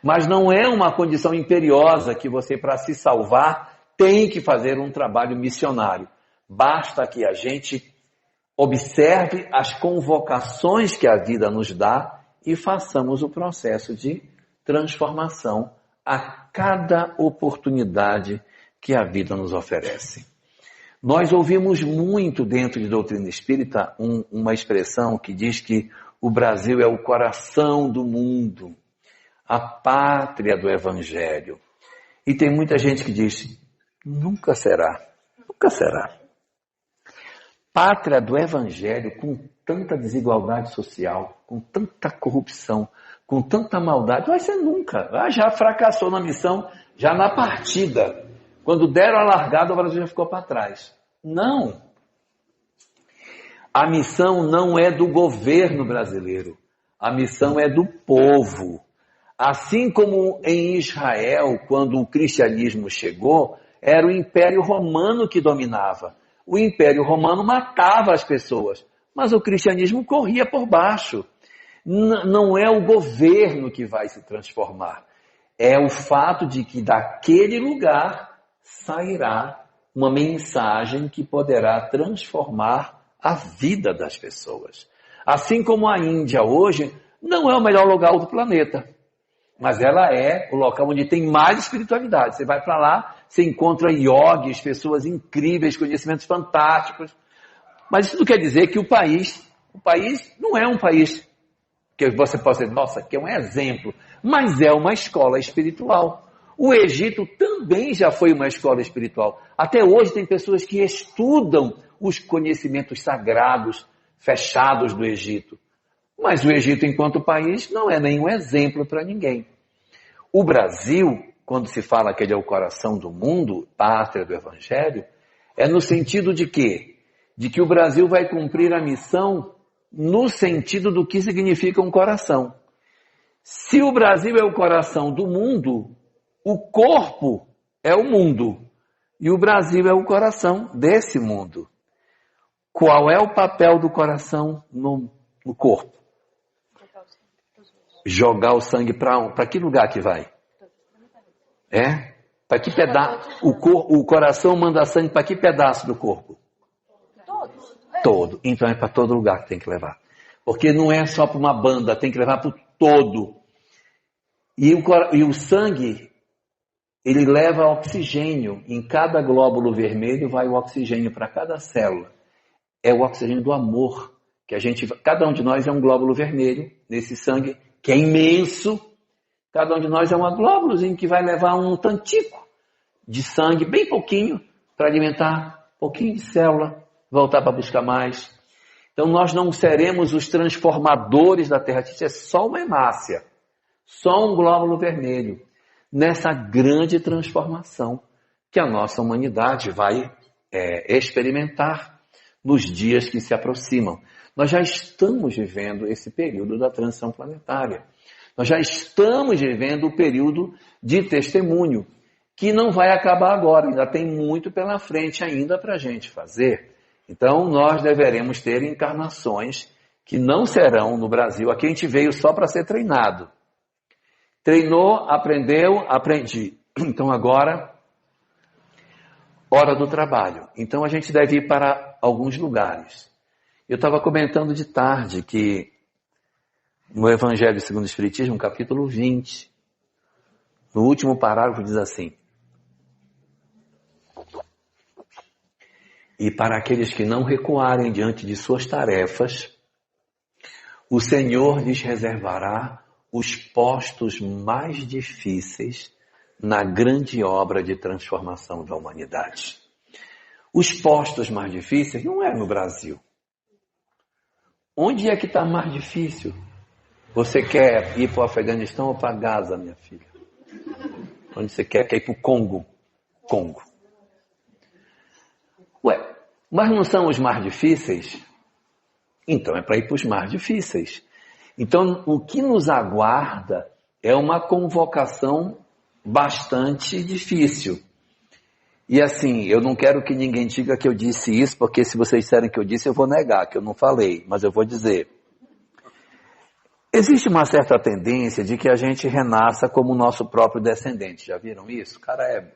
Mas não é uma condição imperiosa que você, para se salvar, tem que fazer um trabalho missionário. Basta que a gente observe as convocações que a vida nos dá e façamos o processo de transformação a cada oportunidade que a vida nos oferece. Nós ouvimos muito dentro de doutrina espírita uma expressão que diz que o Brasil é o coração do mundo, a pátria do Evangelho. E tem muita gente que diz, nunca será, nunca será. Pátria do Evangelho com tanta desigualdade social, com tanta corrupção, com tanta maldade, vai ser nunca. Já fracassou na missão, já na partida. Quando deram a largada, o Brasil já ficou para trás. Não. A missão não é do governo brasileiro. A missão é do povo. Assim como em Israel, quando o cristianismo chegou, era o Império Romano que dominava. O Império Romano matava as pessoas, mas o cristianismo corria por baixo. Não é o governo que vai se transformar. É o fato de que daquele lugar sairá uma mensagem que poderá transformar a vida das pessoas. Assim como a Índia hoje não é o melhor lugar do planeta, mas ela é o local onde tem mais espiritualidade. Você vai para lá, você encontra yogis, pessoas incríveis, conhecimentos fantásticos. Mas isso não quer dizer que o país não é um país que você possa dizer, nossa, que é um exemplo, mas é uma escola espiritual. O Egito também já foi uma escola espiritual. Até hoje tem pessoas que estudam os conhecimentos sagrados fechados do Egito. Mas o Egito, enquanto país, não é nenhum exemplo para ninguém. O Brasil, quando se fala que ele é o coração do mundo, pátria do Evangelho, é no sentido de quê? De que o Brasil vai cumprir a missão no sentido do que significa um coração. Se o Brasil é o coração do mundo, o corpo é o mundo. E o Brasil é o coração desse mundo. Qual é o papel do coração no corpo? Jogar o sangue para que lugar que vai? Para que pedaço? O coração manda sangue para que pedaço do corpo? Todo. Então é para todo lugar que tem que levar. Porque não é só para uma banda, tem que levar para o todo. E o sangue, ele leva oxigênio. Em cada glóbulo vermelho vai o oxigênio para cada célula. É o oxigênio do amor. Cada um de nós é um glóbulo vermelho nesse sangue, que é imenso. Cada um de nós é um glóbulozinho que vai levar um tantico de sangue, bem pouquinho, para alimentar um pouquinho de célula, voltar para buscar mais. Então nós não seremos os transformadores da Terra. Isso é só uma hemácia, só um glóbulo vermelho, nessa grande transformação que a nossa humanidade vai experimentar nos dias que se aproximam. Nós já estamos vivendo esse período da transição planetária. Nós já estamos vivendo o período de testemunho, que não vai acabar agora, ainda tem muito pela frente ainda para a gente fazer. Então nós deveremos ter encarnações que não serão no Brasil. Aqui a gente veio só para ser treinado. Treinou, aprendeu, aprendi. Então agora, hora do trabalho. Então a gente deve ir para alguns lugares. Eu estava comentando de tarde que no Evangelho segundo o Espiritismo, capítulo 20, no último parágrafo diz assim: e para aqueles que não recuarem diante de suas tarefas, o Senhor lhes reservará os postos mais difíceis na grande obra de transformação da humanidade. Os postos mais difíceis não é no Brasil. Onde é que está mais difícil? Você quer ir para o Afeganistão ou para Gaza, minha filha? Onde você quer? Quer ir para o Congo? Congo. Ué, mas não são os mais difíceis? Então é para ir para os mais difíceis. Então o que nos aguarda é uma convocação bastante difícil. E assim, eu não quero que ninguém diga que eu disse isso, porque se vocês disserem que eu disse, eu vou negar, que eu não falei, mas eu vou dizer. Existe uma certa tendência de que a gente renasça como o nosso próprio descendente. Já viram isso? O cara é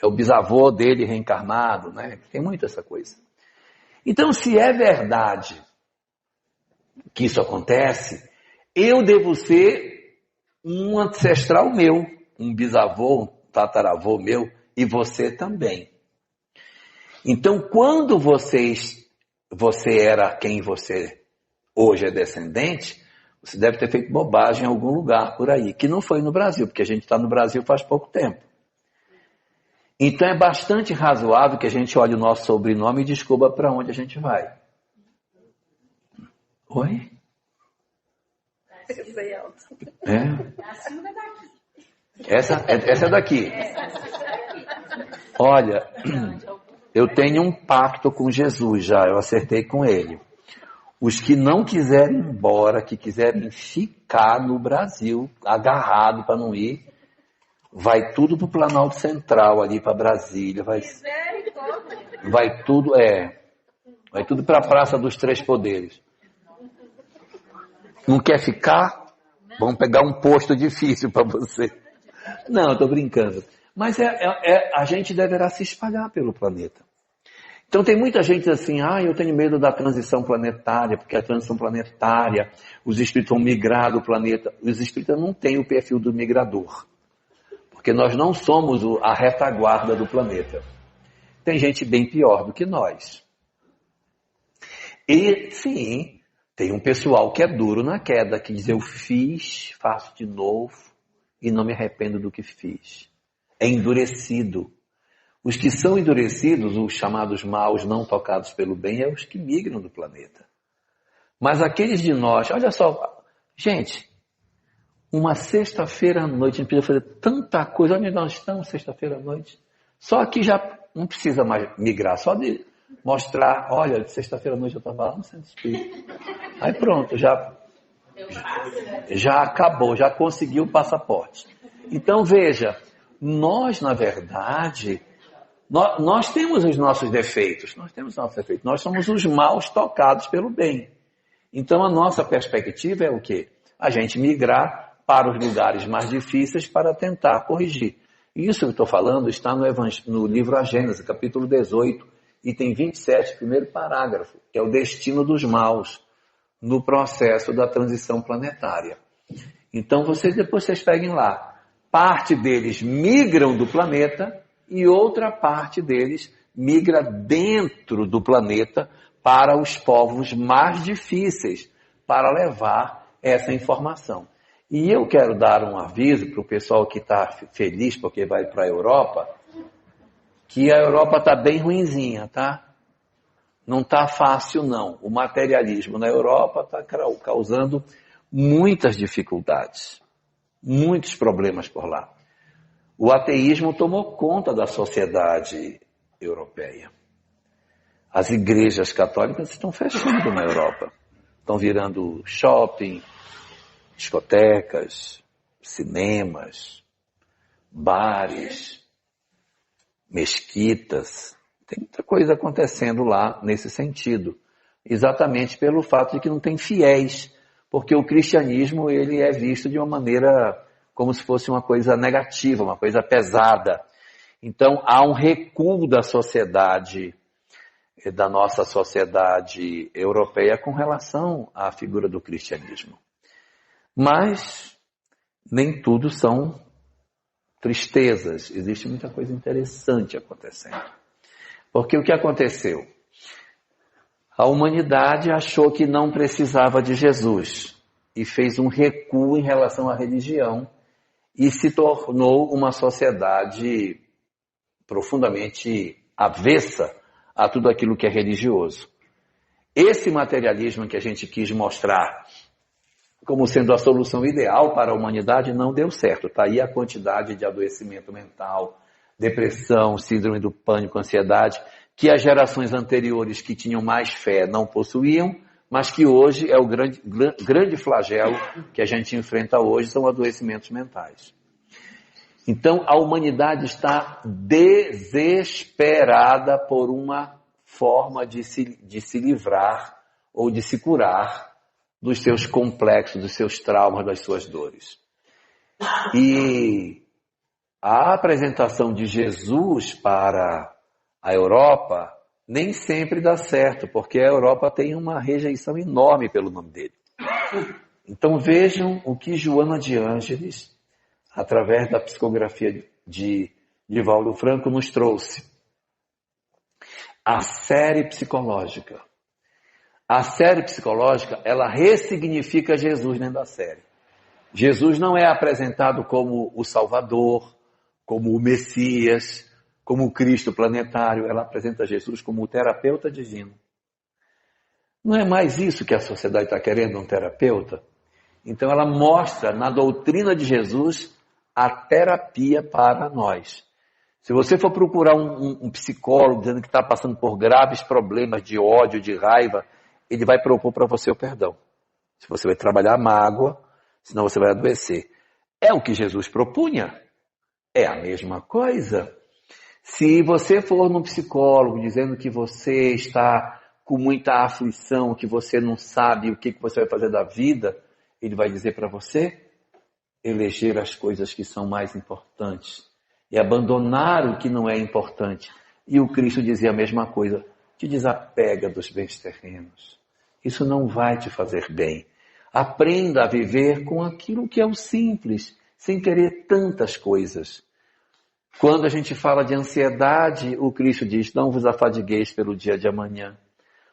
o bisavô dele reencarnado, né? Tem muito essa coisa. Então, se é verdade que isso acontece, eu devo ser um ancestral meu, um bisavô, um tataravô meu, e você também. Então, quando você era quem você hoje é descendente, você deve ter feito bobagem em algum lugar por aí, que não foi no Brasil, porque a gente está no Brasil faz pouco tempo. Então é bastante razoável que a gente olhe o nosso sobrenome e descubra para onde a gente vai. Oi? Essa é daqui. Olha, eu tenho um pacto com Jesus já, eu acertei com ele. Os que não quiserem ir embora, que quiserem ficar no Brasil, agarrado para não ir, vai tudo para o Planalto Central, ali para Brasília, vai tudo para a Praça dos Três Poderes. Não quer ficar? Vamos pegar um posto difícil para você. Não, estou brincando. Mas a gente deverá se espalhar pelo planeta. Então tem muita gente assim, eu tenho medo da transição planetária, porque a transição planetária, os espíritos vão migrar do planeta. Os espíritos não têm o perfil do migrador. Porque nós não somos a retaguarda do planeta. Tem gente bem pior do que nós. E, sim, tem um pessoal que é duro na queda, que diz, eu fiz, faço de novo e não me arrependo do que fiz. É endurecido. Os que são endurecidos, os chamados maus não tocados pelo bem, é os que migram do planeta. Mas aqueles de nós, olha só, gente, uma sexta-feira à noite, a gente precisa fazer tanta coisa. Onde nós estamos sexta-feira à noite? Só que já não precisa mais migrar, só de mostrar, olha, sexta-feira à noite eu estava lá no centro espírita. Aí pronto, já acabou, já conseguiu o passaporte. Então veja, nós na verdade, nós temos os nossos defeitos, nós somos os maus tocados pelo bem. Então a nossa perspectiva é o quê? A gente migrar para os lugares mais difíceis para tentar corrigir. Isso que eu estou falando está no livro A Gênese, capítulo 18, item 27, primeiro parágrafo, que é o destino dos maus no processo da transição planetária. Então depois vocês peguem lá, parte deles migram do planeta e outra parte deles migra dentro do planeta para os povos mais difíceis, para levar essa informação. E eu quero dar um aviso para o pessoal que está feliz porque vai para a Europa, que a Europa está bem ruinzinha, tá? Não está fácil não. O materialismo na Europa está causando muitas dificuldades, muitos problemas por lá. O ateísmo tomou conta da sociedade europeia. As igrejas católicas estão fechando na Europa. Estão virando shopping, discotecas, cinemas, bares, mesquitas. Tem muita coisa acontecendo lá nesse sentido. Exatamente pelo fato de que não tem fiéis. Porque o cristianismo ele é visto de uma maneira como se fosse uma coisa negativa, uma coisa pesada. Então há um recuo da sociedade, da nossa sociedade europeia com relação à figura do cristianismo. Mas nem tudo são tristezas, existe muita coisa interessante acontecendo. Porque o que aconteceu? A humanidade achou que não precisava de Jesus e fez um recuo em relação à religião e se tornou uma sociedade profundamente avessa a tudo aquilo que é religioso. Esse materialismo que a gente quis mostrar como sendo a solução ideal para a humanidade não deu certo. Está aí a quantidade de adoecimento mental, depressão, síndrome do pânico, ansiedade, que as gerações anteriores que tinham mais fé não possuíam, mas que hoje é o grande flagelo que a gente enfrenta hoje, são adoecimentos mentais. Então, a humanidade está desesperada por uma forma de se livrar ou de se curar dos seus complexos, dos seus traumas, das suas dores. E a apresentação de Jesus para a Europa nem sempre dá certo, porque a Europa tem uma rejeição enorme pelo nome dele. Então vejam o que Joana de Ângeles, através da psicografia de Divaldo Franco, nos trouxe. A série psicológica. A série psicológica, ela ressignifica Jesus dentro da série. Jesus não é apresentado como o Salvador, como o Messias, como o Cristo planetário. Ela apresenta Jesus como o terapeuta divino. Não é mais isso que a sociedade está querendo, um terapeuta? Então ela mostra na doutrina de Jesus a terapia para nós. Se você for procurar um psicólogo dizendo que está passando por graves problemas de ódio, de raiva, ele vai propor para você o perdão. Se você vai trabalhar a mágoa, senão você vai adoecer. É o que Jesus propunha. É a mesma coisa. Se você for num psicólogo dizendo que você está com muita aflição, que você não sabe o que você vai fazer da vida, ele vai dizer para você eleger as coisas que são mais importantes e abandonar o que não é importante. E o Cristo dizia a mesma coisa: te desapega dos bens terrenos. Isso não vai te fazer bem. Aprenda a viver com aquilo que é o simples, sem querer tantas coisas. Quando a gente fala de ansiedade, o Cristo diz: não vos afadigueis pelo dia de amanhã,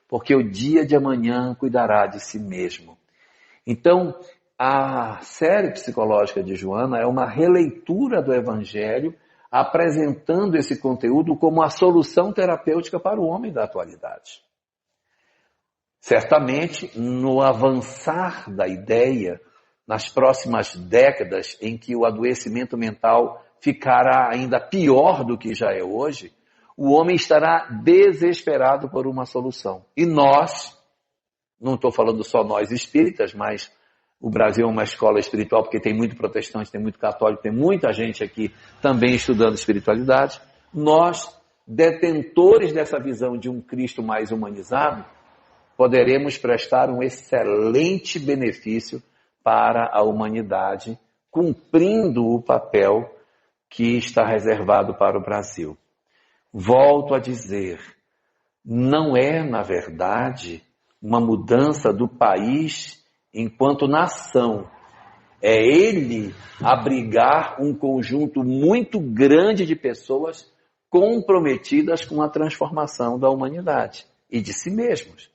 porque o dia de amanhã cuidará de si mesmo. Então, a série psicológica de Joana é uma releitura do Evangelho, apresentando esse conteúdo como a solução terapêutica para o homem da atualidade. Certamente, no avançar da ideia, nas próximas décadas em que o adoecimento mental ficará ainda pior do que já é hoje, o homem estará desesperado por uma solução. E nós, não estou falando só nós espíritas, mas o Brasil é uma escola espiritual porque tem muito protestante, tem muito católico, tem muita gente aqui também estudando espiritualidade. Nós, detentores dessa visão de um Cristo mais humanizado, poderemos prestar um excelente benefício para a humanidade, cumprindo o papel que está reservado para o Brasil. Volto a dizer, não é, na verdade, uma mudança do país enquanto nação. É ele abrigar um conjunto muito grande de pessoas comprometidas com a transformação da humanidade e de si mesmos.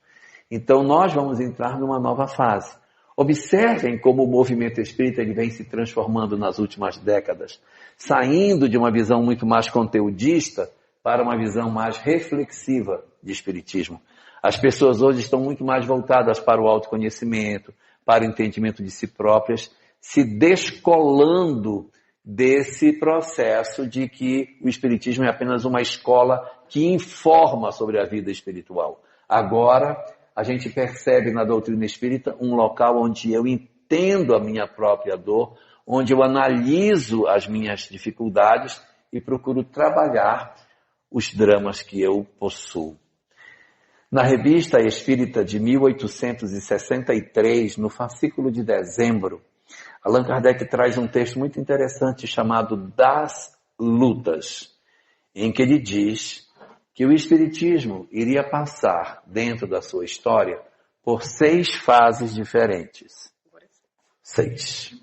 Então nós vamos entrar numa nova fase. Observem como o movimento espírita ele vem se transformando nas últimas décadas, saindo de uma visão muito mais conteudista para uma visão mais reflexiva de espiritismo. As pessoas hoje estão muito mais voltadas para o autoconhecimento, para o entendimento de si próprias, se descolando desse processo de que o espiritismo é apenas uma escola que informa sobre a vida espiritual. Agora, a gente percebe na doutrina espírita um local onde eu entendo a minha própria dor, onde eu analiso as minhas dificuldades e procuro trabalhar os dramas que eu possuo. Na Revista Espírita de 1863, no fascículo de dezembro, Allan Kardec traz um texto muito interessante chamado Das Lutas, em que ele diz que o Espiritismo iria passar, dentro da sua história, por 6 fases diferentes. 6.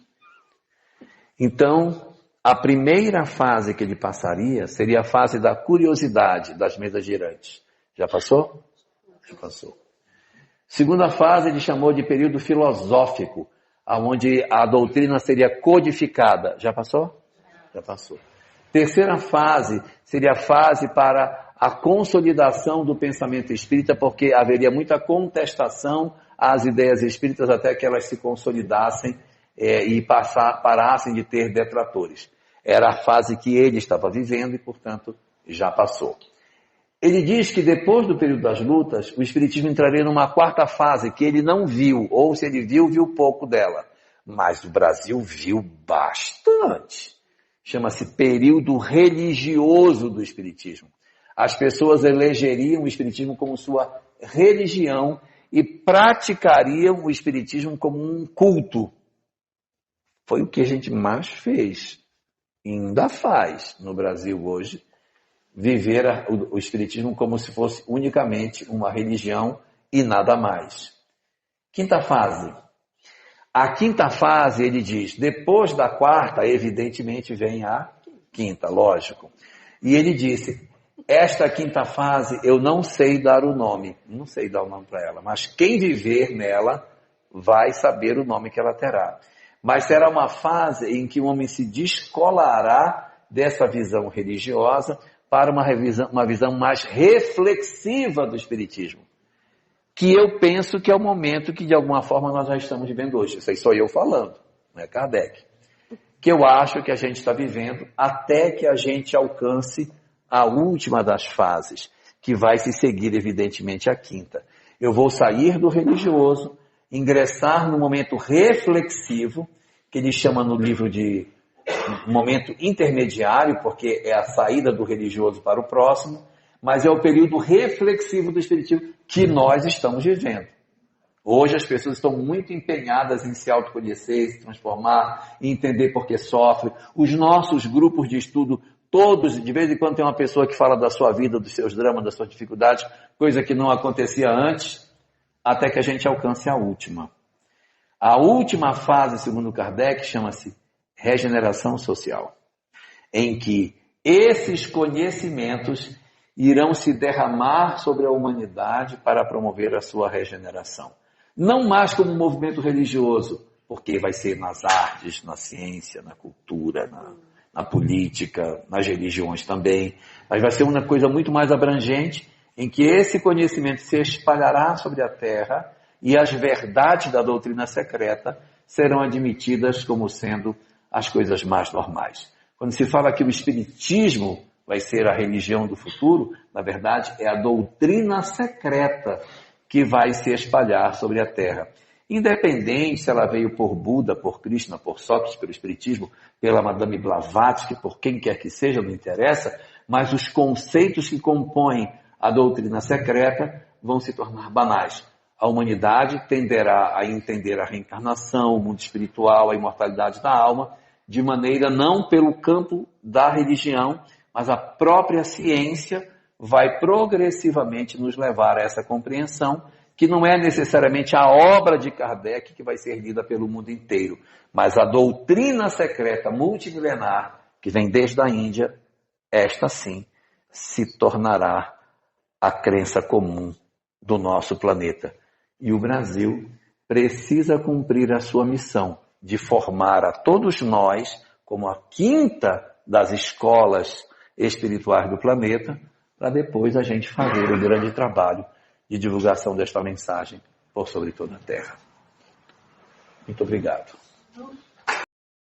Então, a primeira fase que ele passaria seria a fase da curiosidade das mesas girantes. Já passou? Já passou. Segunda fase ele chamou de período filosófico, onde a doutrina seria codificada. Já passou? Já passou. Terceira fase seria a fase para a consolidação do pensamento espírita, porque haveria muita contestação às ideias espíritas até que elas se consolidassem e parassem de ter detratores. Era a fase que ele estava vivendo e, portanto, já passou. Ele diz que depois do período das lutas, o espiritismo entraria numa quarta fase que ele não viu, ou se ele viu, viu pouco dela. Mas o Brasil viu bastante. Chama-se período religioso do espiritismo. As pessoas elegeriam o espiritismo como sua religião e praticariam o espiritismo como um culto. Foi o que a gente mais fez, e ainda faz no Brasil hoje, viver o espiritismo como se fosse unicamente uma religião e nada mais. Quinta fase. A quinta fase, ele diz, depois da quarta, evidentemente vem a quinta, lógico. E ele disse, esta quinta fase, eu não sei dar o nome. Não sei dar o nome para ela. Mas quem viver nela vai saber o nome que ela terá. Mas será uma fase em que o homem se descolará dessa visão religiosa para uma visão mais reflexiva do Espiritismo. Que eu penso que é o momento que de alguma forma nós já estamos vivendo hoje. Isso aí sou eu falando, não é Kardec. Que eu acho que a gente está vivendo até que a gente alcance a última das fases, que vai se seguir evidentemente a quinta. Eu vou sair do religioso, ingressar no momento reflexivo, que ele chama no livro de momento intermediário, porque é a saída do religioso para o próximo, mas é o período reflexivo do Espiritismo que nós estamos vivendo. Hoje as pessoas estão muito empenhadas em se autoconhecer, se transformar, em entender por que sofre. Os nossos grupos de estudo, todos, de vez em quando tem uma pessoa que fala da sua vida, dos seus dramas, das suas dificuldades, coisa que não acontecia antes, até que a gente alcance a última. A última fase, segundo Kardec, chama-se regeneração social, em que esses conhecimentos irão se derramar sobre a humanidade para promover a sua regeneração. Não mais como um movimento religioso, porque vai ser nas artes, na ciência, na cultura, na política, nas religiões também, mas vai ser uma coisa muito mais abrangente, em que esse conhecimento se espalhará sobre a Terra e as verdades da doutrina secreta serão admitidas como sendo as coisas mais normais. Quando se fala que o Espiritismo vai ser a religião do futuro, na verdade é a doutrina secreta que vai se espalhar sobre a Terra. Independente se ela veio por Buda, por Krishna, por Sócrates, pelo Espiritismo, pela Madame Blavatsky, por quem quer que seja, não interessa, mas os conceitos que compõem a doutrina secreta vão se tornar banais. A humanidade tenderá a entender a reencarnação, o mundo espiritual, a imortalidade da alma, de maneira não pelo campo da religião, mas a própria ciência vai progressivamente nos levar a essa compreensão, que não é necessariamente a obra de Kardec que vai ser lida pelo mundo inteiro, mas a doutrina secreta multimilenar, que vem desde a Índia, esta sim se tornará a crença comum do nosso planeta. E o Brasil precisa cumprir a sua missão de formar a todos nós como a quinta das escolas espirituais do planeta, para depois a gente fazer o grande trabalho de divulgação desta mensagem por sobre toda a Terra. Muito obrigado.